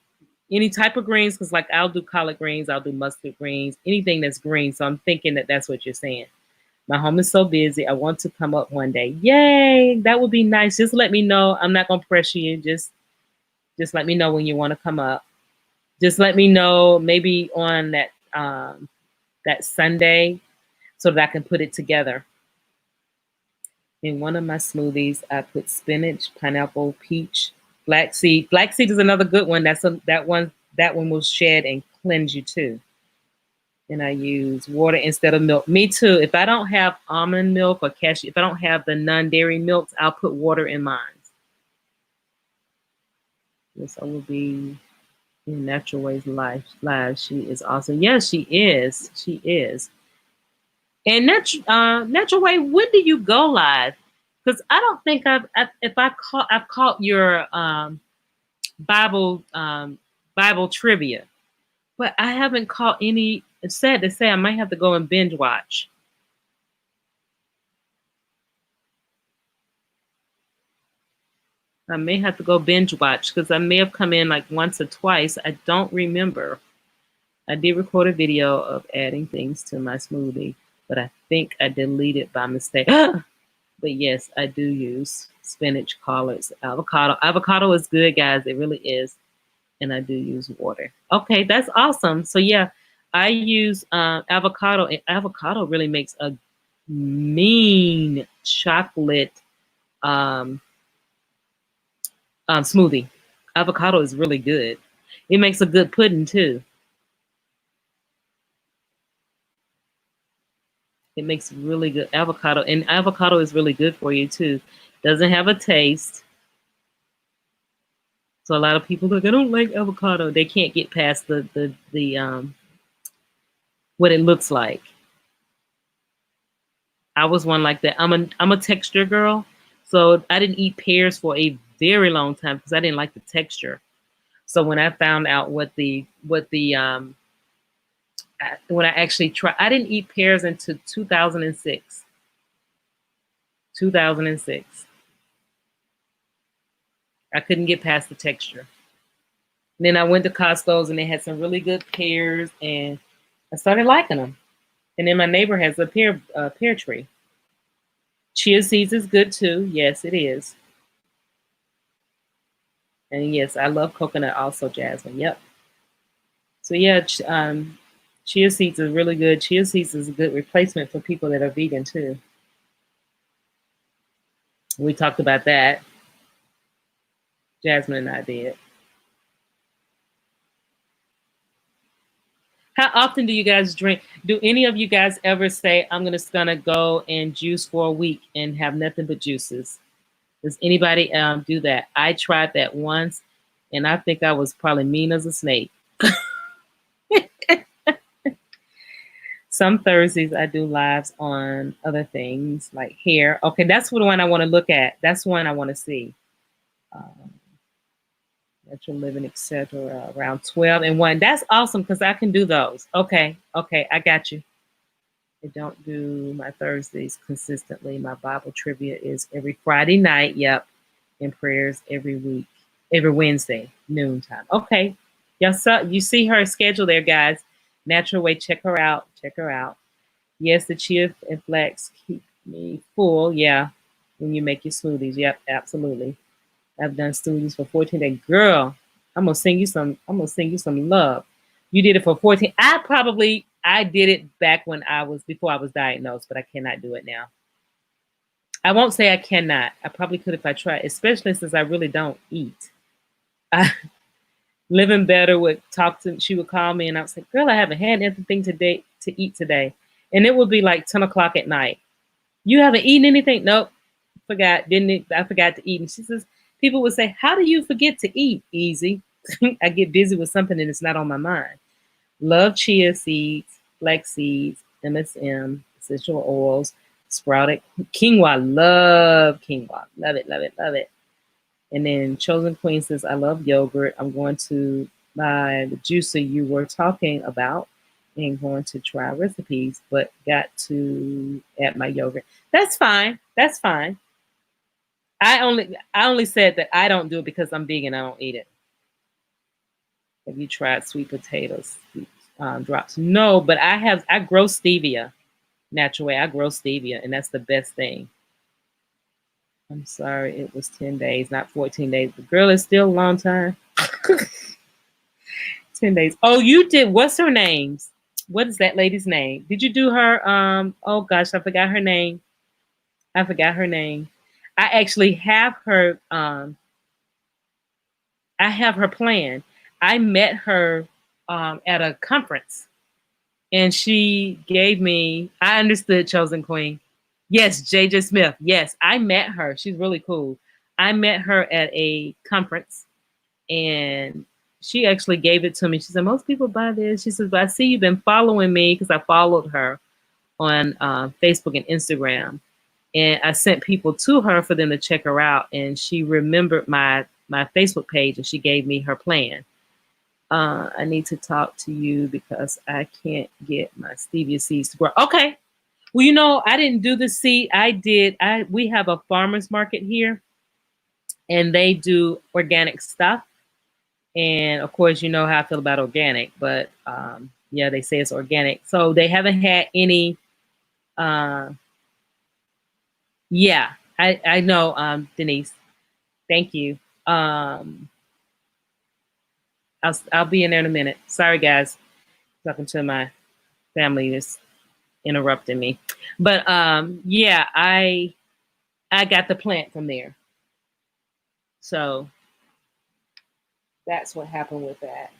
any type of greens, because like I'll do collard greens, I'll do mustard greens, anything that's green. So I'm thinking that that's what you're saying. My home is so busy. I want to come up one day. Yay, that would be nice. Just let me know. I'm not gonna pressure you. Just let me know when you want to come up. Just let me know maybe on that Sunday so that I can put it together. In one of my smoothies, I put spinach, pineapple, peach, flaxseed. Flaxseed is another good one. That one will shed and cleanse you too. And I use water instead of milk. Me too. If I don't have almond milk or cashew, if I don't have the non-dairy milks, I'll put water in mine. Yes, I will be in Natural Ways live. She is awesome. Yes, she is. She is. And Natural Way, when do you go live? Because I don't think I've caught your Bible Bible trivia, but I haven't caught any. It's sad to say I might have to go and binge watch. I may have to go binge watch because I may have come in like once or twice. I don't remember. I did record a video of adding things to my smoothie, but I think I deleted by mistake. But yes, I do use spinach, collards, avocado. Avocado is good, guys. It really is. And I do use water. Okay, that's awesome. So yeah, I use avocado. And avocado really makes a mean chocolate um, smoothie. Avocado is really good. It makes a good pudding too. It makes really good avocado, and avocado is really good for you too. Doesn't have a taste. So a lot of people like, I don't like avocado. They can't get past the what it looks like. I was one like that. I'm a texture girl, so I didn't eat pears for a very long time because I didn't like the texture. So when I found out when I actually tried, I didn't eat pears until 2006. 2006. I couldn't get past the texture. And then I went to Costco's and they had some really good pears, and I started liking them. And then my neighbor has a pear tree. Chia seeds is good too. Yes, it is. And yes, I love coconut also, Jasmine. Yep. So yeah, chia seeds is really good. Chia seeds is a good replacement for people that are vegan too. We talked about that. Jasmine and I did. How often do you guys drink? Do any of you guys ever say, I'm gonna go and juice for a week and have nothing but juices? Does anybody do that? I tried that once, and I think I was probably mean as a snake. Some Thursdays I do lives on other things like hair. Okay, that's the one I want to look at. That's one I want to see. Um, Natural living, etc. Around 12 and 1. That's awesome because I can do those. Okay, okay, I got you. I don't do my Thursdays consistently. My Bible trivia is every Friday night. Yep. And prayers every week, every Wednesday, noontime. Okay. Yes, you see her schedule there, guys. Natural Way, check her out. Check her out. Yes, the chia and flax keep me full. Yeah. When you make your smoothies. Yep, absolutely. I've done smoothies for 14 days. Girl, I'm gonna sing you some love. You did it for 14. I did it back when I was before I was diagnosed, but I cannot do it now. I won't say I cannot. I probably could if I tried, especially since I really don't eat. I, living better would talk to she would call me and I would say, girl, I haven't had anything today to eat today. And it would be like 10 o'clock at night. You haven't eaten anything? Nope. Forgot, didn't it? I forgot to eat. And she says, people would say, how do you forget to eat? Easy. I get busy with something and it's not on my mind. Love chia seeds, flax seeds, MSM, essential oils, sprouted quinoa. Love quinoa. Love it, love it, love it. And then Chosen Queen says, I love yogurt. I'm going to buy the juicer you were talking about and going to try recipes, but got to add my yogurt. That's fine. That's fine. I only said that I don't do it because I'm vegan. I don't eat it. Have you tried sweet potatoes drops? No, but I grow stevia. Natural Way. I grow stevia, and that's the best thing. I'm sorry, it was 10 days, not 14 days. The girl is still a long time. 10 days. Oh, you did. What's her name? What is that lady's name? Did you do her? Oh gosh, I forgot her name. I forgot her name. I actually have her. I have her plan. I met her at a conference, and she gave me. I understood Chosen Queen. Yes, JJ Smith. Yes, I met her. She's really cool. I met her at a conference, and she actually gave it to me. She said, most people buy this. She says, but I see you've been following me because I followed her on Facebook and Instagram. And I sent people to her for them to check her out. And she remembered my Facebook page and she gave me her plan. I need to talk to you because I can't get my stevia seeds to grow. Okay. Well, I didn't do the seed. We have a farmer's market here and they do organic stuff. And of course, you know how I feel about organic, but yeah, they say it's organic. So they haven't had any. Yeah, I know, Denise. Thank you. I'll be in there in a minute. Sorry, guys. Talking to my family is interrupting me, but yeah, I got the plant from there. So that's what happened with that.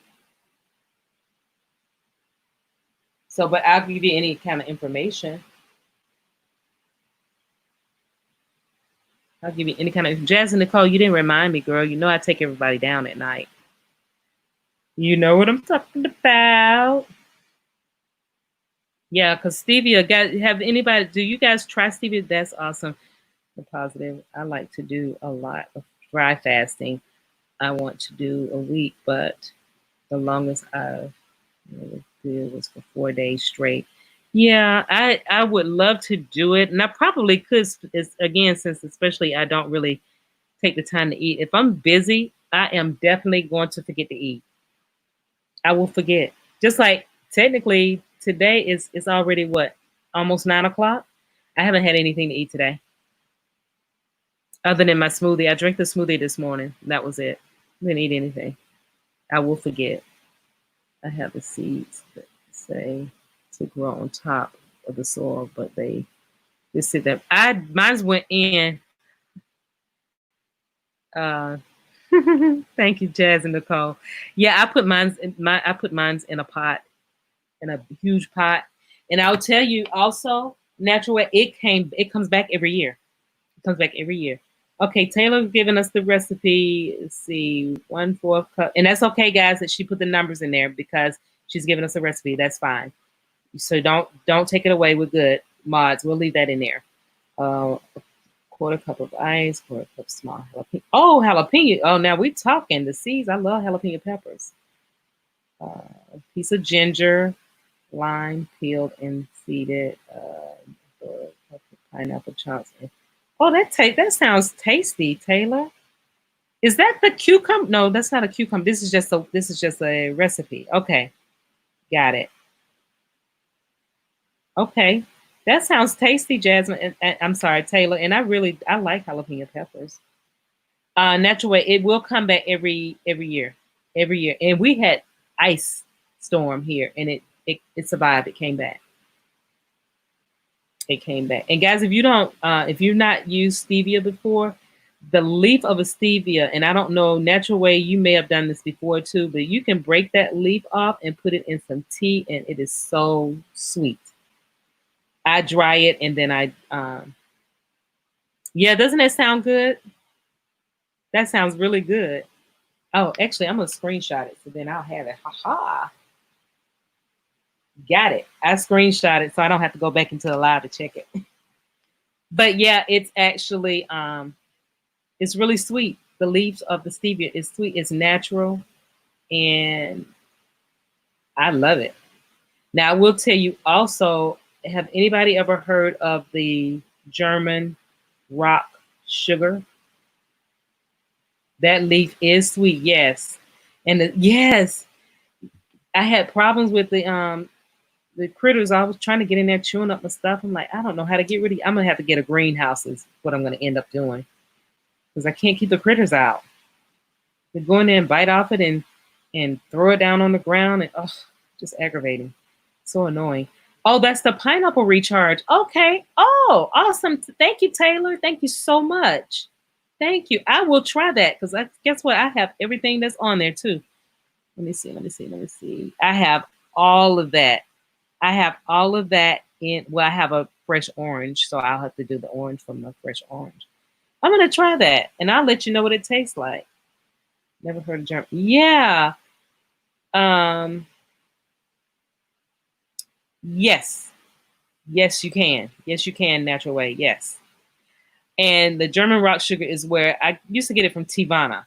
So, but I'll give you any kind of information. I'll give you any kind of Jazz and Nicole. You didn't remind me, girl. You know I take everybody down at night. You know what I'm talking about. Yeah, because stevia. Do you guys try stevia? That's awesome. The positive. I like to do a lot of dry fasting. I want to do a week, but the longest I've did was for 4 days straight. Yeah, I would love to do it, and I probably could. Again, since especially I don't really take the time to eat. If I'm busy, I am definitely going to forget to eat. I will forget. Just like technically today is already what, almost 9 o'clock. I haven't had anything to eat today. Other than my smoothie. I drank the smoothie this morning. That was it. Didn't eat anything. I will forget. I have the seeds that say to grow on top of the soil, but they sit there. Mine's went in. Uh, thank you, Jazz and Nicole. Yeah, I put mine's in a pot, in a huge pot. And I'll tell you also, Natural Way, it comes back every year. It comes back every year. Okay, Taylor's giving us the recipe. Let's see, 1/4 cup. And that's okay, guys, that she put the numbers in there because she's giving us a recipe. That's fine. So don't take it away. We're good. Mods, we'll leave that in there. Quarter cup of ice, quarter cup small jalapeno. Oh, jalapeno. Oh, now we talking. The seeds. I love jalapeno peppers. A piece of ginger, lime peeled and seeded. Pineapple chunks. Oh, that sounds tasty, Taylor. Is that the cucumber? No, that's not a cucumber. This is just a recipe. Okay, got it. Okay, that sounds tasty, Jasmine. And I'm sorry, Taylor. And I like jalapeno peppers. Natural way. It will come back every year, every year. And we had ice storm here, and it survived. It came back. It came back. And guys, if you've not used stevia before, the leaf of a stevia, and I don't know, natural way, you may have done this before too, but you can break that leaf off and put it in some tea, and it is so sweet. I dry it and then yeah, doesn't that sound good? That sounds really good. Oh, actually, I'm gonna screenshot it so then I'll have it. Haha, got it. I screenshot it so I don't have to go back into the live to check it. But yeah, it's really sweet. The leaves of the stevia is sweet. It's natural, and I love it. Now, I will tell you also. Have anybody ever heard of the German rock sugar? That leaf is sweet, yes. Yes, I had problems with the critters. I was trying to get in there chewing up my stuff. I'm like, I don't know how to get rid of. I'm gonna have to get a greenhouse. Is what I'm gonna end up doing because I can't keep the critters out. They go in there and bite off it and throw it down on the ground and just aggravating. So annoying. Oh, that's the pineapple recharge. Okay. Oh, awesome. Thank you, Taylor. Thank you so much. Thank you. I will try that because I guess what? I have everything that's on there too. Let me see. Let me see. Let me see. I have all of that. I have all of that in. Well, I have a fresh orange, so I'll have to do the orange from the fresh orange. I'm gonna try that, and I'll let you know what it tastes like. Never heard of German. Yeah. Um. Yes. Yes, you can. Yes, you can. Natural way. Yes. And the German rock sugar is where I used to get it from Tivana,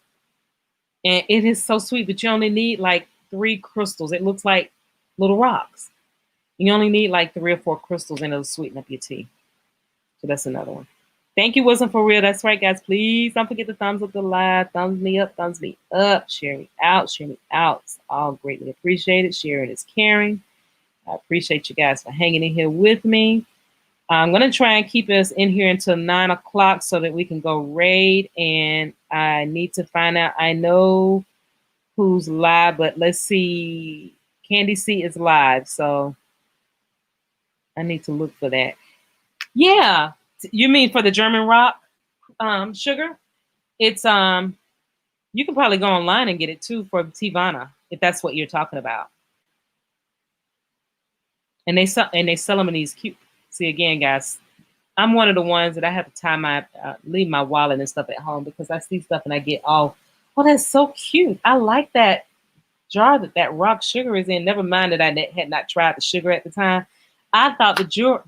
and it is so sweet. But you only need like 3 crystals. It looks like little rocks. You only need like 3 or 4 crystals, and it'll sweeten up your tea. So that's another one. Thank you, wasn't for real. That's right, guys. Please don't forget to thumbs up the live, thumbs me up, thumbs me up, share me out, share me out. It's all greatly appreciated. Sharing is caring. I appreciate you guys for hanging in here with me. I'm gonna try and keep us in here until 9 o'clock so that we can go raid. And I need to find out. I know who's live, but let's see. Candy C is live, so I need to look for that. Yeah, you mean for the German rock sugar? It's you can probably go online and get it too for Tivana if that's what you're talking about. And they sell them in these cute. See again, guys. I'm one of the ones that I have to leave my wallet and stuff at home because I see stuff and I get all, oh, that's so cute. I like that jar that rock sugar is in. Never mind that I had not tried the sugar at the time. I thought the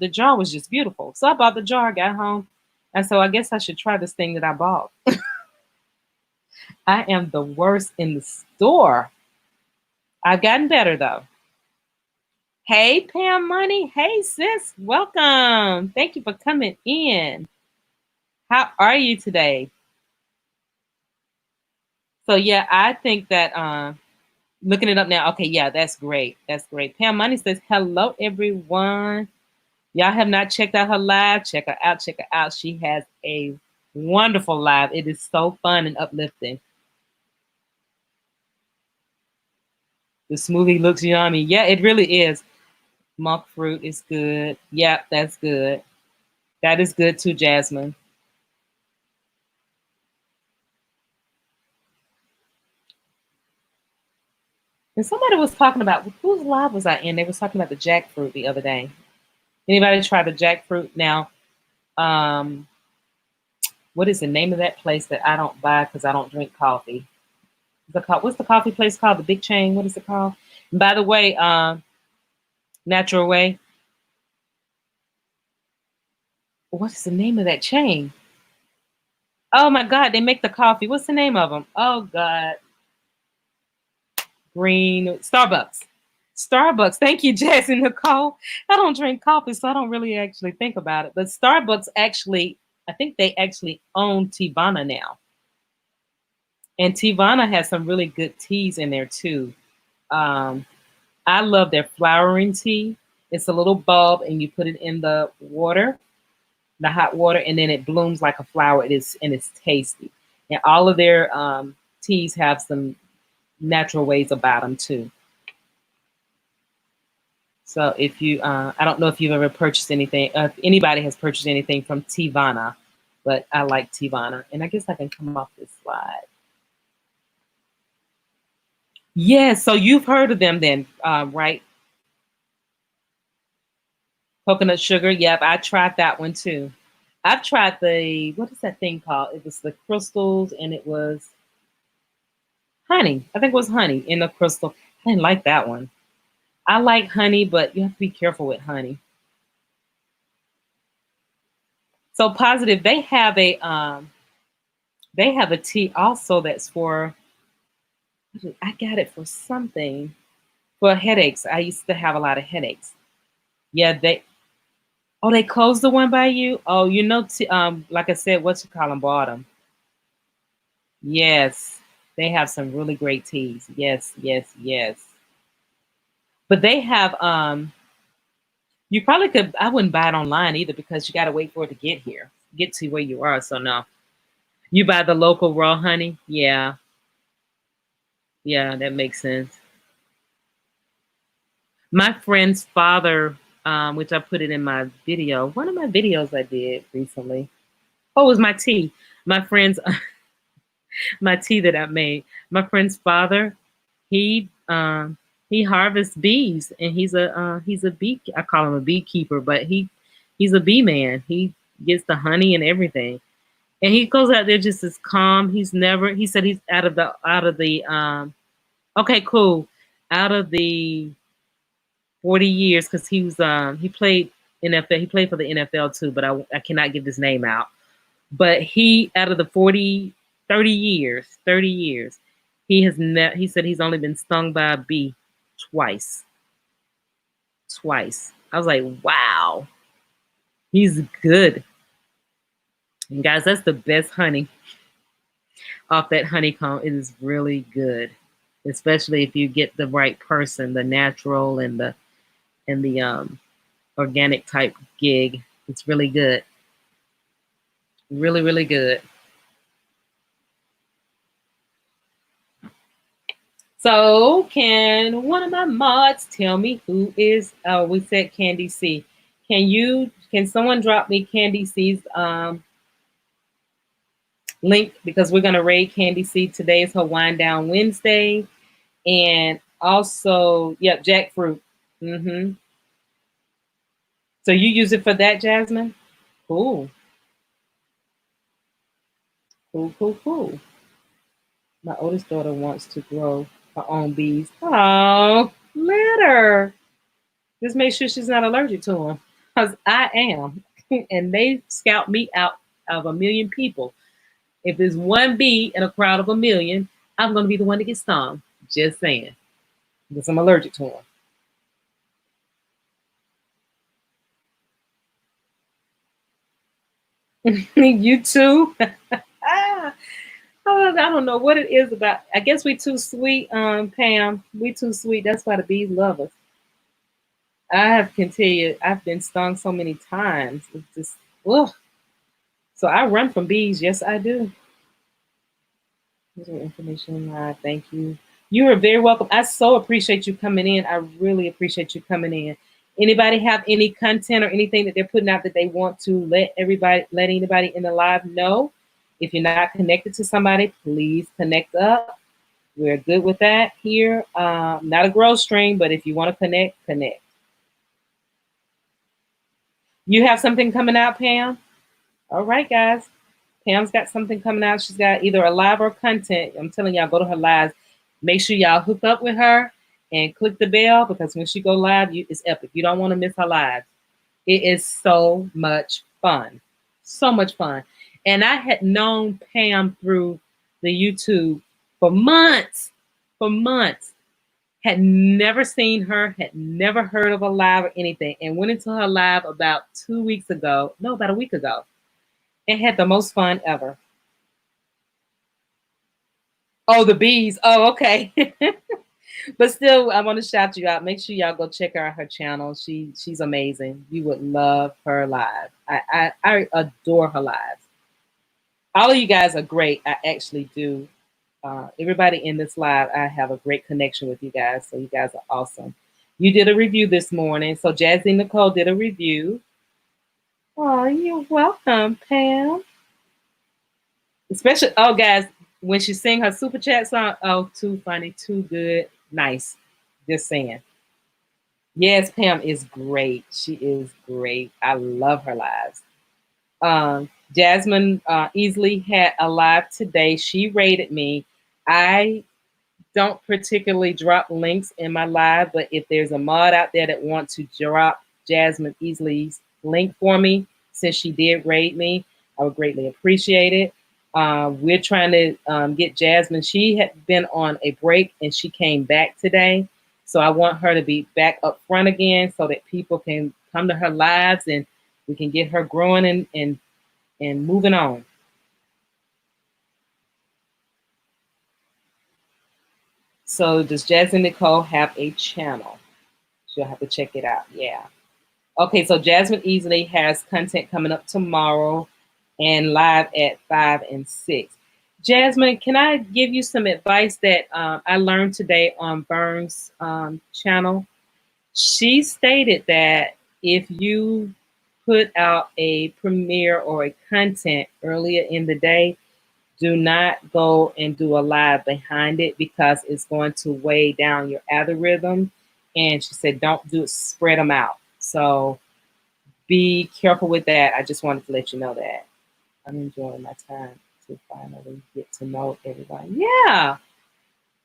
jar was just beautiful. So I bought the jar, got home. And so I guess I should try this thing that I bought. I am the worst in the store. I've gotten better though. Hey, Pam Money. Hey, sis. Welcome. Thank you for coming in. How are you today? So yeah, I think that looking it up now. Okay, yeah, that's great. That's great. Pam Money says, hello, everyone. Y'all have not checked out her live. Check her out. Check her out. She has a wonderful live. It is so fun and uplifting. The smoothie looks yummy. Yeah, it really is. Monk fruit is good. Yep, that's good. That is good too, Jasmine. And somebody was talking about whose live was I in? They was talking about the jackfruit the other day. Anybody try the jackfruit now? Um, what is the name of that place that I don't buy because I don't drink coffee? What's the coffee place called? The big chain. What is it called? And by the way, Natural Way. What's the name of that chain? Oh my God, they make the coffee. What's the name of them? Oh God, Green Starbucks. Starbucks. Thank you, Jess and Nicole. I don't drink coffee, so I don't really actually think about it. But Starbucks actually, I think they actually own Tivana now, and Tivana has some really good teas in there too. Um, I love their flowering tea. It's a little bulb, and you put it in the water, the hot water, and then it blooms like a flower. It is, and it's tasty. And all of their teas have some natural ways about them too. So if you, I don't know if you've ever purchased anything, if anybody has purchased anything from Tivana, but I like Tivana, and I guess I can come off this slide. Yes, so you've heard of them then, right? Coconut sugar. Yep, I tried that one too. I've tried the, what is that thing called? It was the crystals, and it was honey. I think it was honey in the crystal. I didn't like that one. I like honey, but you have to be careful with honey. So positive, they have a tea also that's for, I got it for something for headaches. I used to have a lot of headaches. Yeah, they, oh, they closed the one by you. Oh, like I said, what you call them, bought. Yes, they have some really great teas. Yes, yes, yes. But they have you probably could, I wouldn't buy it online either because you got to wait for it to get here, get to where you are. So no. You buy the local raw honey? Yeah. Yeah, that makes sense. My friend's father, which I put it in my video, one of my videos I did recently. Oh, it was my tea. My friend's my tea that I made. My friend's father, he he harvests bees, and he's a bee. I call him a beekeeper, but he's a bee man. He gets the honey and everything, and he goes out there just as calm. He's never. He said he's out of the. Okay, cool. Out of the 40 years, because he played NFL. He played for the NFL too, but I cannot give his name out. But he, out of the 30 years, he said he's only been stung by a bee twice. Twice. I was like, wow, he's good. And guys, that's the best honey off that honeycomb. It is really good. Especially if you get the right person, the natural and the organic type gig. It's really good. Really, really good. So, can one of my mods tell me who is? Oh, we said Candy C. Can someone drop me Candy C's link, because we're gonna raid Candy C. Today is her wind down Wednesday, and also, yep, jackfruit. Mm-hmm. So you use it for that, Jasmine? Cool, cool, cool, cool. My oldest daughter wants to grow her own bees. Oh, let her. Just make sure she's not allergic to them, because I am, and they scout me out of a million people. If there's one bee in a crowd of a million, I'm going to be the one to get stung. Just saying, because I'm allergic to them. You too. Oh, I don't know what it is about. I guess we too sweet, Pam. We too sweet. That's why the bees love us. I have can tell you, I've been stung so many times. It's just, ugh. So I run from bees. Yes, I do. Here's your information. Thank you. You are very welcome. I so appreciate you coming in. I really appreciate you coming in. Anybody have any content or anything that they're putting out that they want to let anybody in the live know? If you're not connected to somebody, please connect up. We're good with that here. Not a growth string, but if you want to connect, connect. You have something coming out, Pam? All right, guys. Pam's got something coming out. She's got either a live or content. I'm telling y'all, go to her lives. Make sure y'all hook up with her and click the bell, because when she go live, it's epic. You don't want to miss her live. It is so much fun. So much fun. And I had known Pam through the YouTube for months. Had never seen her, had never heard of a live or anything, and went into her live about 2 weeks ago. No, about a week ago, and had the most fun ever. Oh, the bees. Oh, okay. But still, I want to shout you out. Make sure y'all go check out her channel. She's amazing. You would love her live. I adore her lives. All of you guys are great. I actually do. Everybody in this live, I have a great connection with you guys. So you guys are awesome. You did a review this morning. So Jazzy Nicole did a review. Oh, you're welcome, Pam. Especially, oh, guys, when she sing her super chat song, oh, too funny, too good, nice. Just saying. Yes, Pam is great. She is great. I love her lives. Jasmine easily had a live today. She rated me. I don't particularly drop links in my live, but if there's a mod out there that wants to drop Jasmine Easley's link for me, since she did rate me, I would greatly appreciate it. We're trying to get Jasmine. She had been on a break and she came back today. So I want her to be back up front again so that people can come to her lives and we can get her growing and moving on. So does Jasmine Nicole have a channel? She'll have to check it out. Yeah. Okay, so Jasmine Easily has content coming up tomorrow and live at 5 and 6. Jasmine, can I give you some advice that I learned today on Burns' channel? She stated that if you put out a premiere or a content earlier in the day, do not go and do a live behind it because it's going to weigh down your algorithm. And she said, don't do it, spread them out. So be careful with that. I just wanted to let you know that. I'm enjoying my time to finally get to know everybody. Yeah.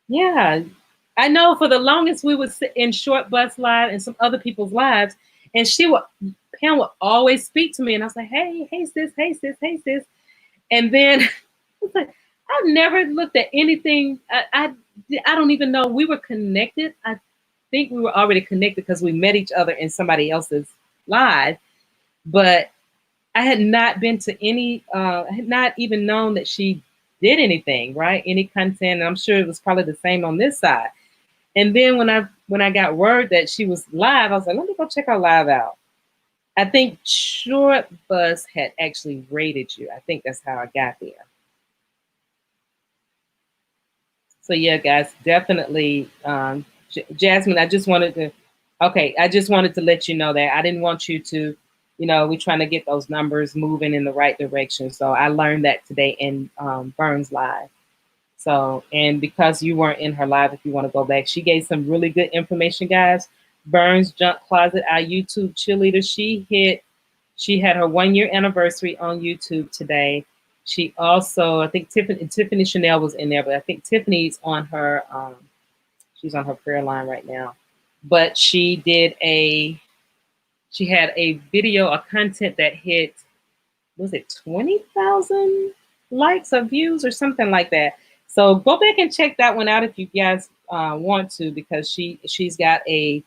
Yeah. I know for the longest we would sit in Short Bus Live and some other people's lives, and Pam would always speak to me, and I was like, hey sis, hey sis, hey sis. And then I've never looked at anything. I don't even know we were connected. I think we were already connected because we met each other in somebody else's live, but I had not been to any. I had not even known that she did anything, right? Any content. And I'm sure it was probably the same on this side. And then when I got word that she was live, I was like, let me go check her live out. I think Short Bus had actually rated you. I think that's how I got there. So yeah, guys, definitely, Jasmine. I just wanted to let you know that I didn't want you to, we're trying to get those numbers moving in the right direction. So I learned that today in Burns Live. So, and because you weren't in her live, if you want to go back, she gave some really good information, guys. Burns Junk Closet, our YouTube cheerleader, she had her 1 year anniversary on YouTube today. She also, I think Tiffany Chanel was in there, but I think Tiffany's on her, she's on her prayer line right now. But she had a video, a content that hit, was it 20,000 likes or views or something like that. So go back and check that one out if you guys want to, because she's got a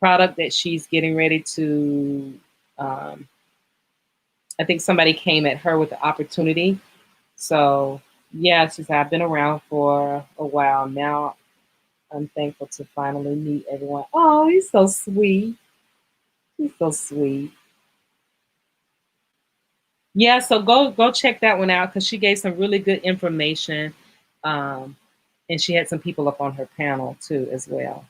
product that she's getting ready to, I think somebody came at her with the opportunity. So yeah, since I've been around for a while now, I'm thankful to finally meet everyone. Oh, he's so sweet. He's so sweet. Yeah, so go check that one out because she gave some really good information. And she had some people up on her panel too as well.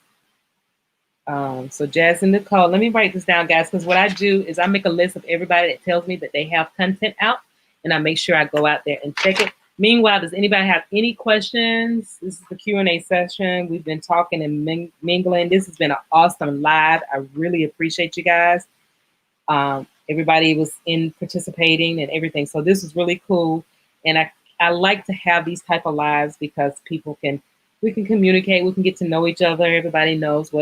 So Jazz and Nicole, let me write this down, guys, because what I do is I make a list of everybody that tells me that they have content out, and I make sure I go out there and check it. Meanwhile, does anybody have any questions? This is the Q&A session. We've been talking and mingling. This has been an awesome live. I really appreciate you guys. Everybody was in participating and everything. So this is really cool. And I like to have these type of lives because we can communicate, we can get to know each other. Everybody knows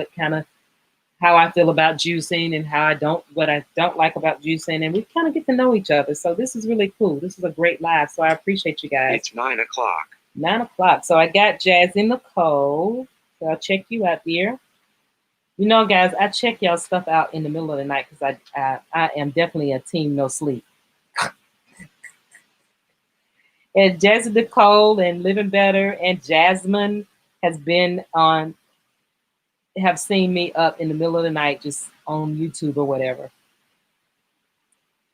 how I feel about juicing and how I don't, what I don't like about juicing, and we kind of get to know each other. So this is really cool. This is a great live. So I appreciate you guys. It's 9 o'clock. 9 o'clock. So I got Jazzy Nicole. So I'll check you out there. You know, guys, I check y'all stuff out in the middle of the night because I am definitely a team no sleep. And Jazzy Nicole and Living Better and Jasmine has been on, have seen me up in the middle of the night just on YouTube or whatever,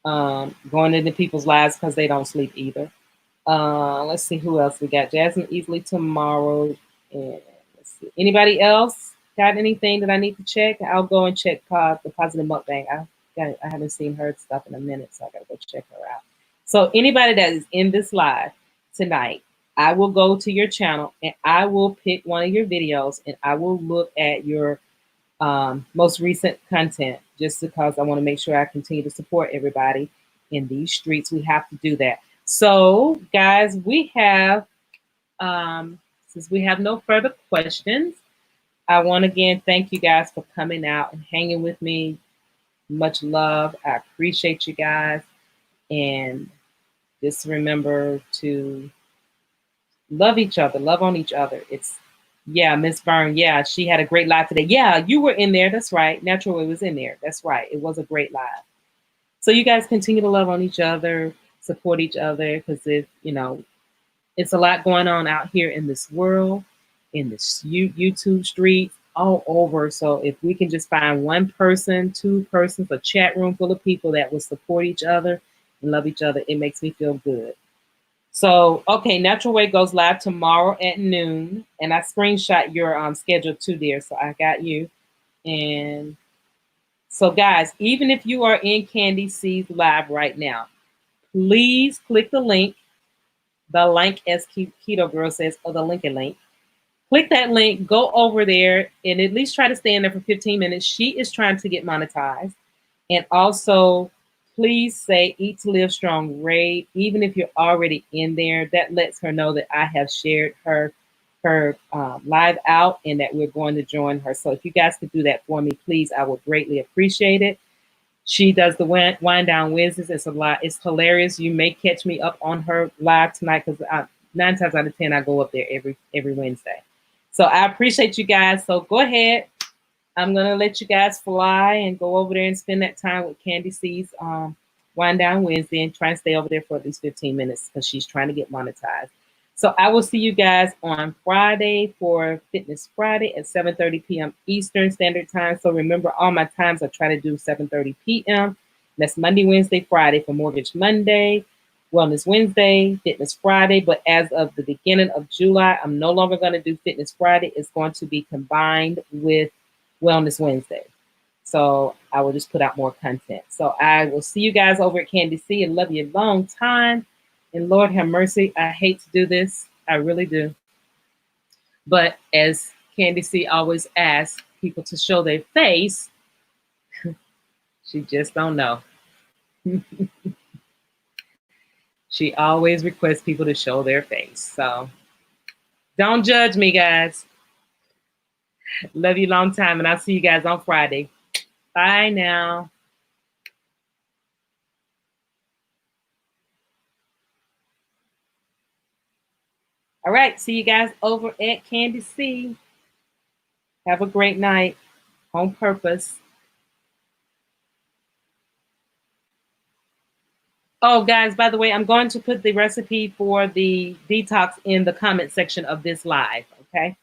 going into people's lives because they don't sleep either. Let's see who else we got. Jasmine easily tomorrow. And let's see. Anybody else got anything that I need to check? I'll go and check the positive mukbang. I haven't seen her stuff in a minute, so I gotta go check her out. So anybody that is in this live tonight, I will go to your channel and I will pick one of your videos and I will look at your most recent content just because I want to make sure I continue to support everybody in these streets. We have to do that. So, guys, we have, since we have no further questions, I want to again thank you guys for coming out and hanging with me. Much love. I appreciate you guys. And just remember to love each other, love on each other. It's, yeah, Miss Byrne. Yeah, she had a great live today. Yeah, you were in there. That's right. Natural Way was in there. That's right. It was a great live. So you guys continue to love on each other, support each other, because if you know, it's a lot going on out here in this world, in this YouTube streets, all over. So if we can just find one person, two persons, a chat room full of people that will support each other and love each other, it makes me feel good. So, okay, Natural Way goes live tomorrow at noon, and I screenshot your schedule too there, so I got you. And so, guys, even if you are in Candy C's live right now, please click the link, as Keto Girl says, or the link. Click that link, go over there, and at least try to stay in there for 15 minutes. She is trying to get monetized. And also, please say Eat to Live Strong Raid, even if you're already in there. That lets her know that I have shared her live out and that we're going to join her. So if you guys could do that for me, please, I would greatly appreciate it. She does the wind down Wednesdays. It's a lot. It's hilarious. You may catch me up on her live tonight because 9 times out of 10 I go up there every Wednesday. So I appreciate you guys. So go ahead. I'm gonna let you guys fly and go over there and spend that time with Candy C's Wind Down Wednesday and try and stay over there for at least 15 minutes because she's trying to get monetized. So I will see you guys on Friday for Fitness Friday at 7:30 p.m. Eastern Standard Time. So remember, all my times I try to do 7:30 p.m. That's Monday, Wednesday, Friday for Mortgage Monday, Wellness Wednesday, Fitness Friday. But as of the beginning of July, I'm no longer going to do Fitness Friday. It's going to be combined with Wellness Wednesday. So I will just put out more content. So I will see you guys over at Candy C and love you a long time. And Lord have mercy, I hate to do this. I really do. But as Candy C always asks people to show their face, she just don't know. She always requests people to show their face. So don't judge me, guys. Love you a long time. And I'll see you guys on Friday. Bye now. All right. See you guys over at Candy C. Have a great night. On purpose. Oh, guys, by the way, I'm going to put the recipe for the detox in the comment section of this live. Okay.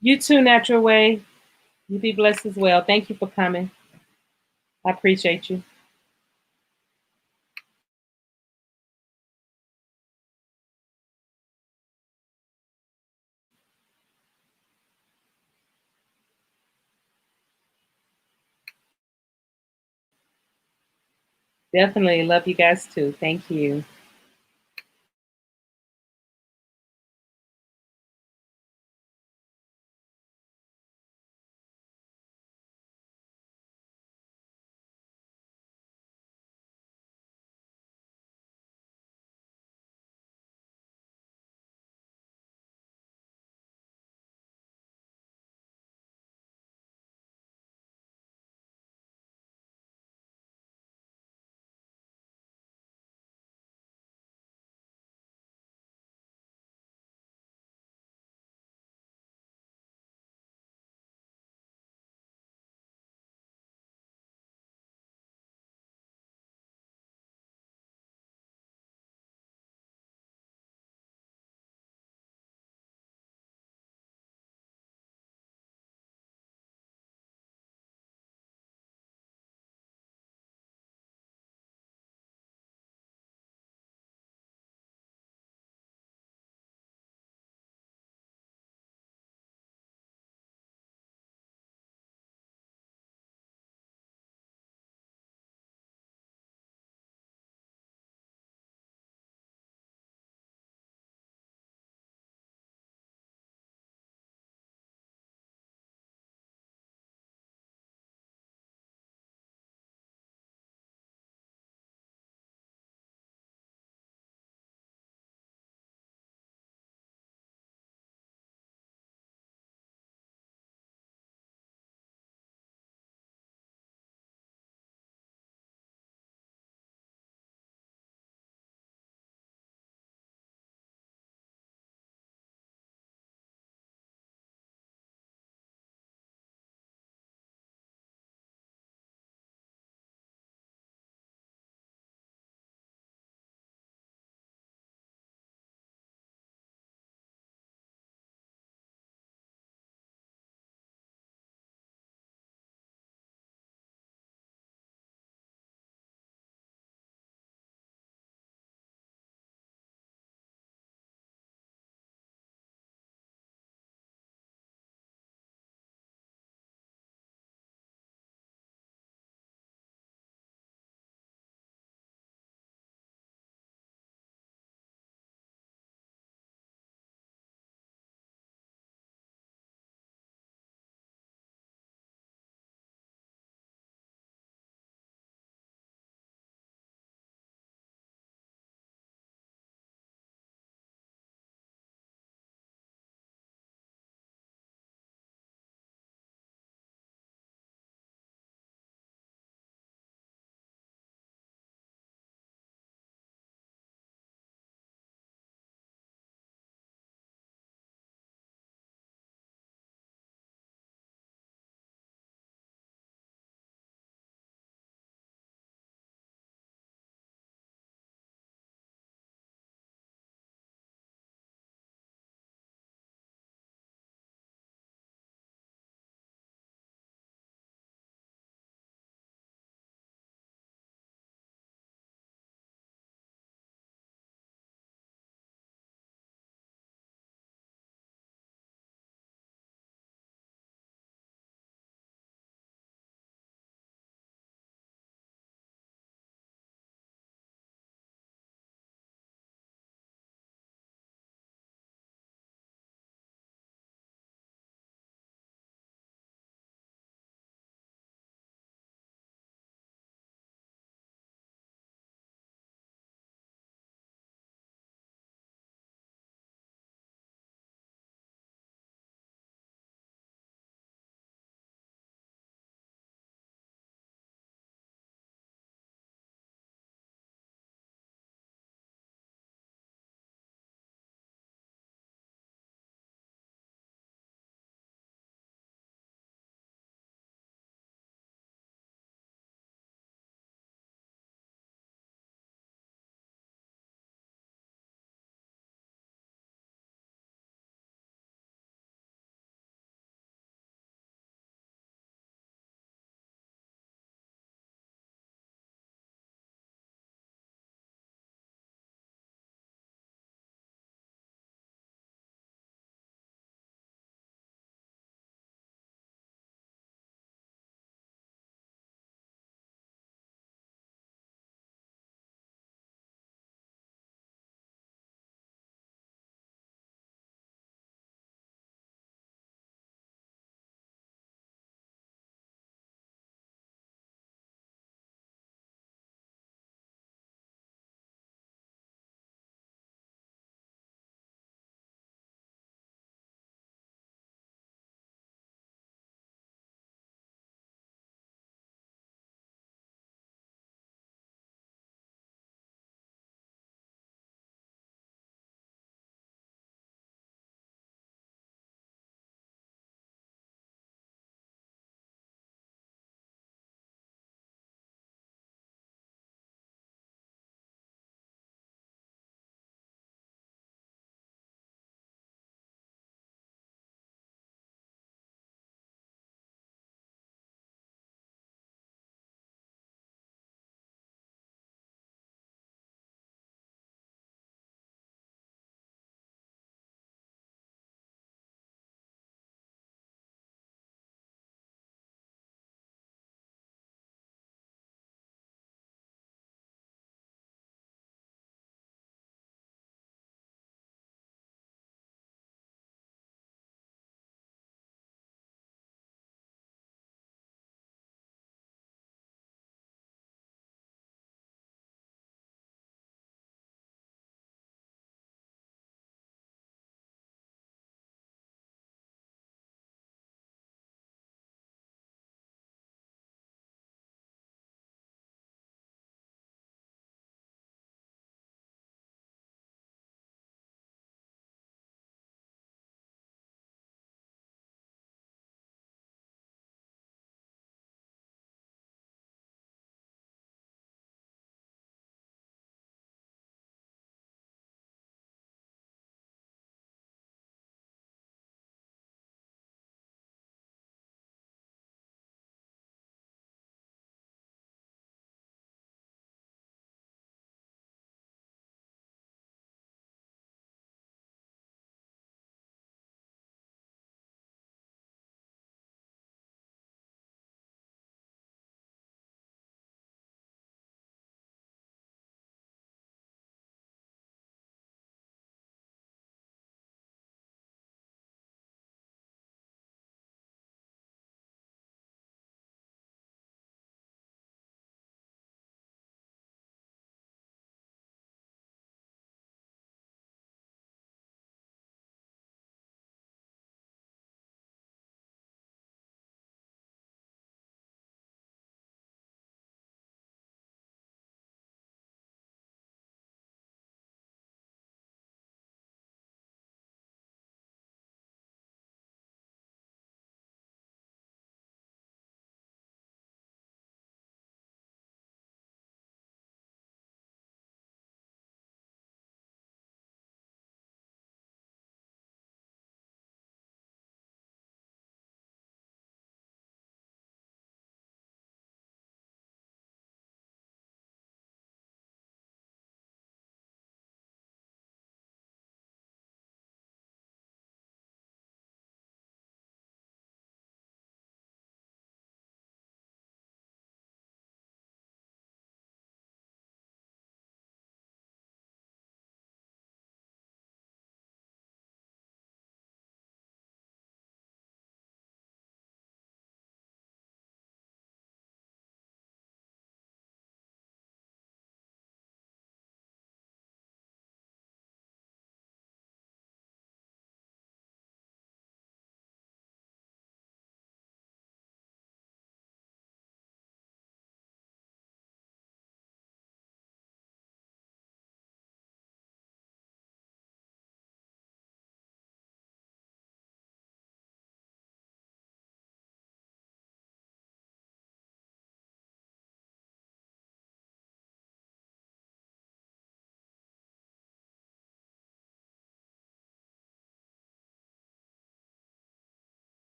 You too, Natural Way. You be blessed as well. Thank you for coming. I appreciate you. Definitely love you guys too. Thank you.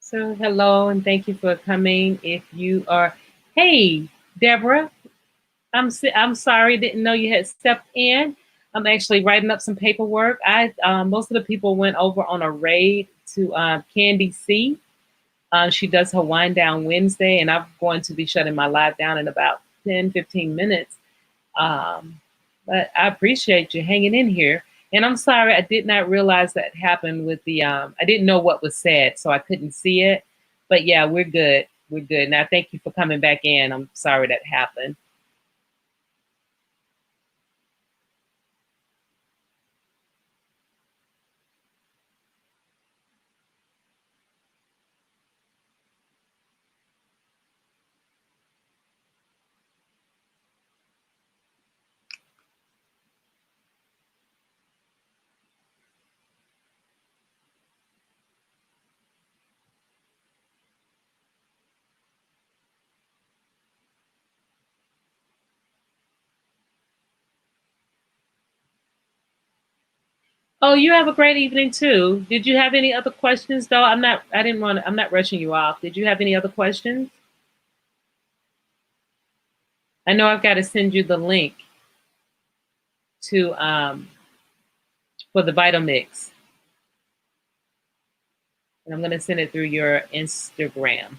So, hello and thank you for coming. If you are, hey, Deborah, I'm sorry, didn't know you had stepped in. I'm actually writing up some paperwork. I Most of the people went over on a raid to Candy C. She does her wind down Wednesday, and I'm going to be shutting my live down in about 10, 15 minutes. Um, but I appreciate you hanging in here. And I'm sorry, I did not realize that happened with the, I didn't know what was said, so I couldn't see it. But yeah, we're good. We're good. Now, thank you for coming back in. I'm sorry that happened. Oh, you have a great evening too. Did you have any other questions though? I didn't want to, I'm not rushing you off. Did you have any other questions? I know I've got to send you the link to for the Vitamix. And I'm going to send it through your Instagram.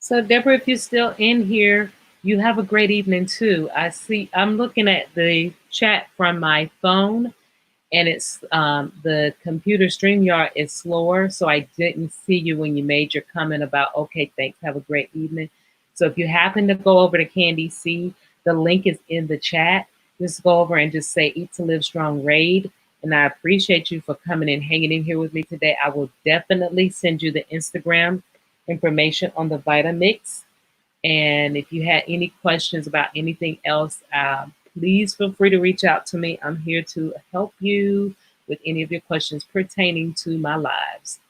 So, Deborah, if you're still in here, you have a great evening too. I'm looking at the chat from my phone, and it's the computer StreamYard is slower, so I didn't see you when you made your comment about okay, thanks, have a great evening. So if you happen to go over to Candy C, the link is in the chat. Just go over and just say Eat to Live Strong Raid. And I appreciate you for coming and hanging in here with me today. I will definitely send you the Instagram information on the Vitamix. And if you had any questions about anything else, please feel free to reach out to me. I'm here to help you with any of your questions pertaining to my lives.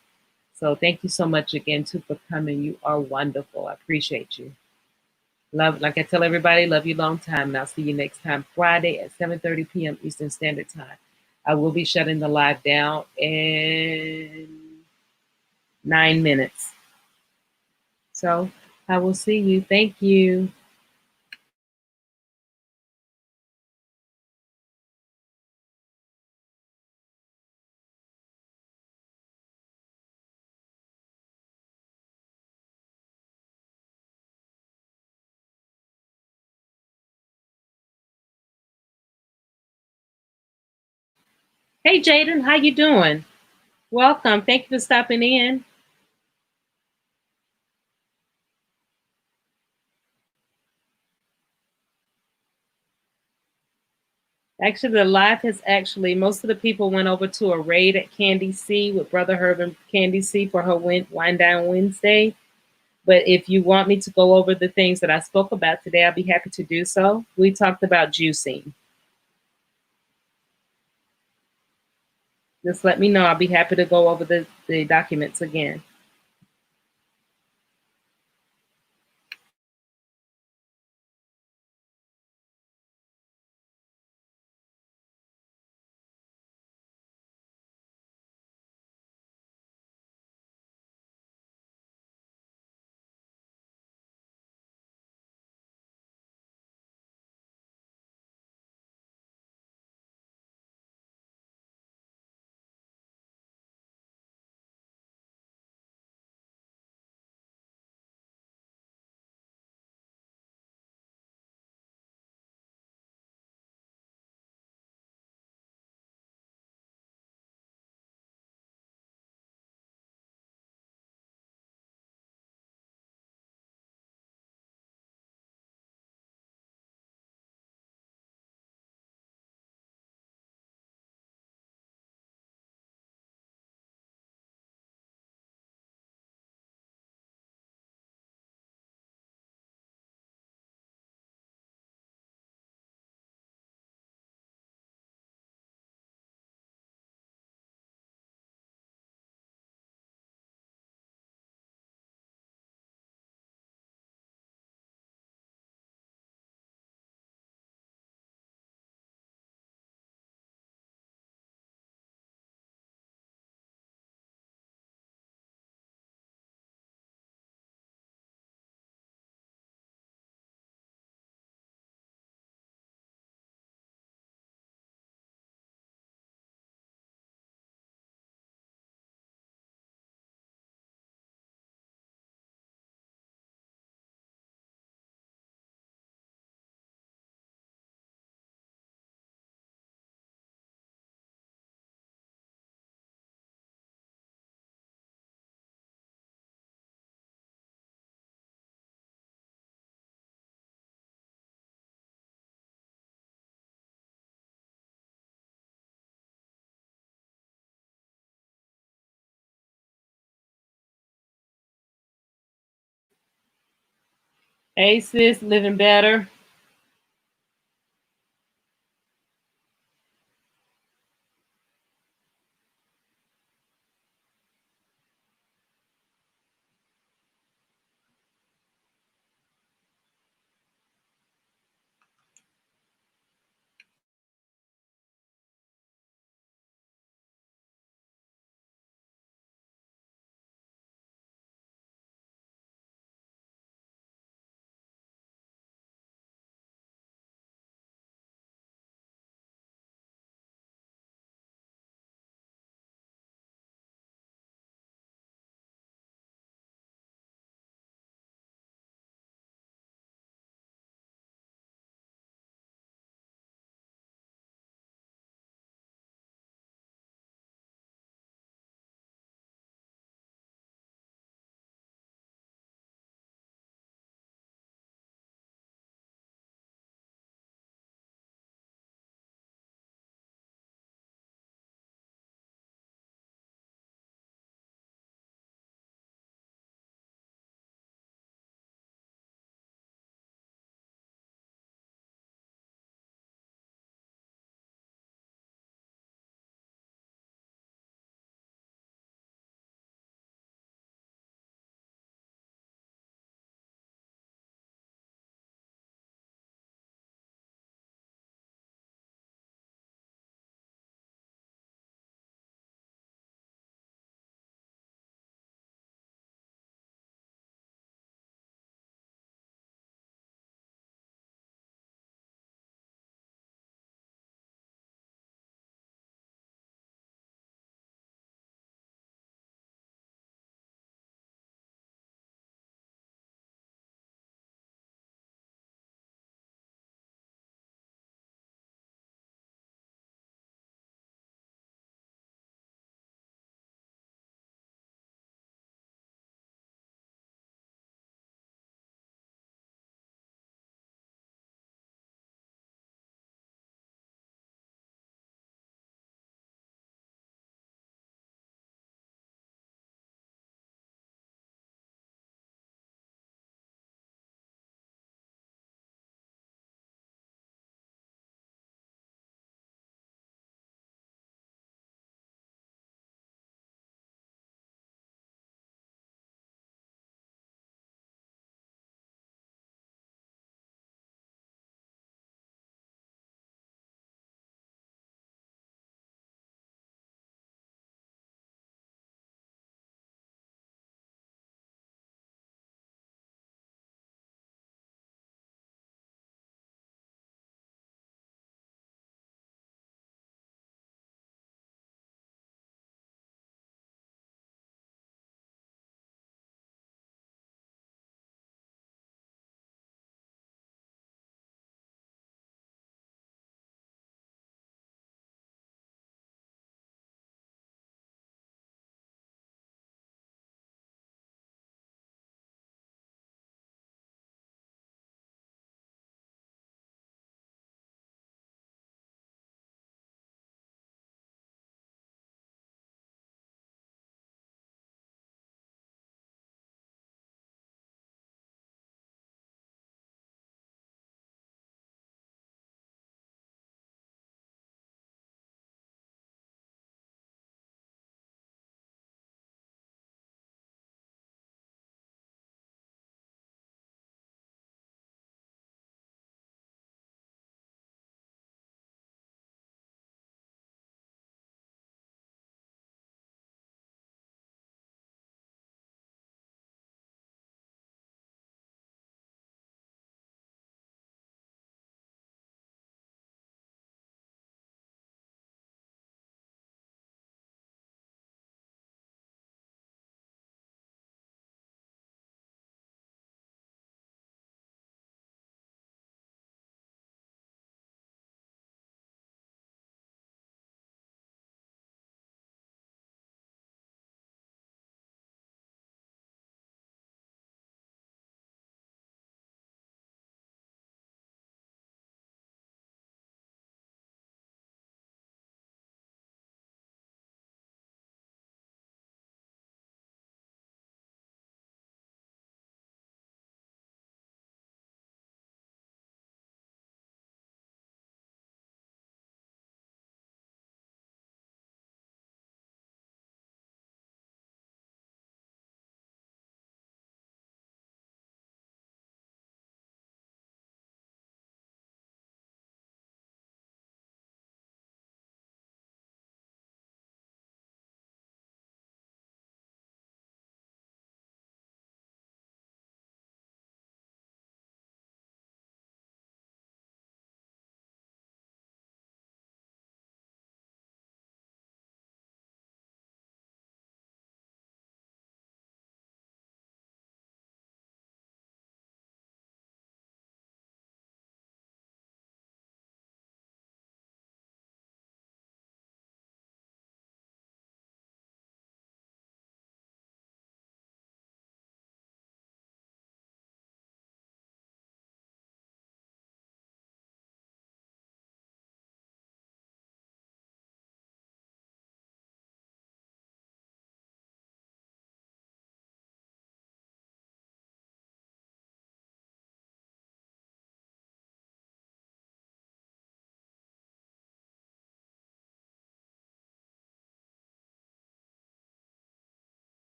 So thank you so much again too for coming. You are wonderful. I appreciate you. Love, like I tell everybody, love you long time. And I'll see you next time, Friday at 7:30 p.m. Eastern Standard Time. I will be shutting the live down in 9 minutes. So I will see you. Thank you. Hey Jaden, how you doing? Welcome. Thank you for stopping in. Actually, the live has actually most of the people went over to a raid at Candy C with Brother Herb and Candy C for her wind down Wednesday. But if you want me to go over the things that I spoke about today, I'll be happy to do so. We talked about juicing. Just let me know. I'll be happy to go over the documents again. Hey sis, living better.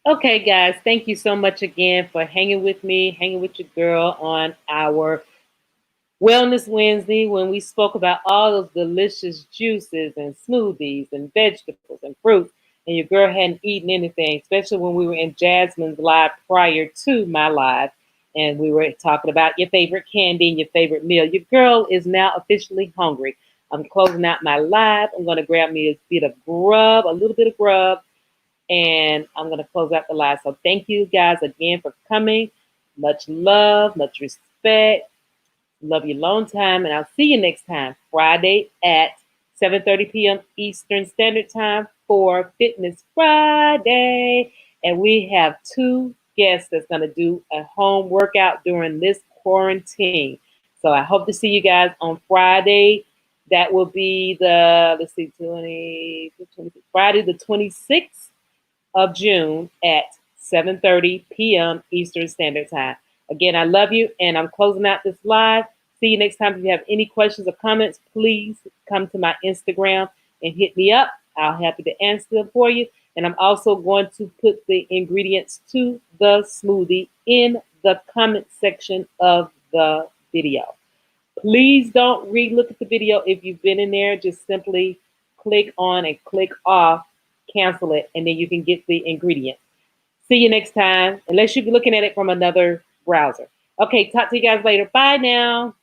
Okay, guys, thank you so much again for hanging with me, hanging with your girl on our Wellness Wednesday when we spoke about all those delicious juices and smoothies and vegetables and fruits. And your girl hadn't eaten anything, especially when we were in Jasmine's live prior to my live. And we were talking about your favorite candy and your favorite meal. Your girl is now officially hungry. I'm closing out my live. I'm going to grab me a bit of grub, a little bit of grub, and I'm going to close out the live. So thank you guys again for coming. Much love, much respect. Love you long time, and I'll see you next time, Friday at 7:30 p.m. Eastern Standard Time for Fitness Friday. And we have two guests that's going to do a home workout during this quarantine. So I hope to see you guys on Friday. That will be the, let's see, 20, Friday the 26th of June at 7:30 p.m. Eastern Standard Time. Again, I love you, and I'm closing out this live. See you next time. If you have any questions or comments, please come to my Instagram and hit me up. I'll be happy to answer them for you. And I'm also going to put the ingredients to the smoothie in the comment section of the video. Please don't re-look at the video if you've been in there. Just simply click on and click off, cancel it, and then you can get the ingredients. See you next time, unless you're looking at it from another browser. Okay, talk to you guys later. Bye now.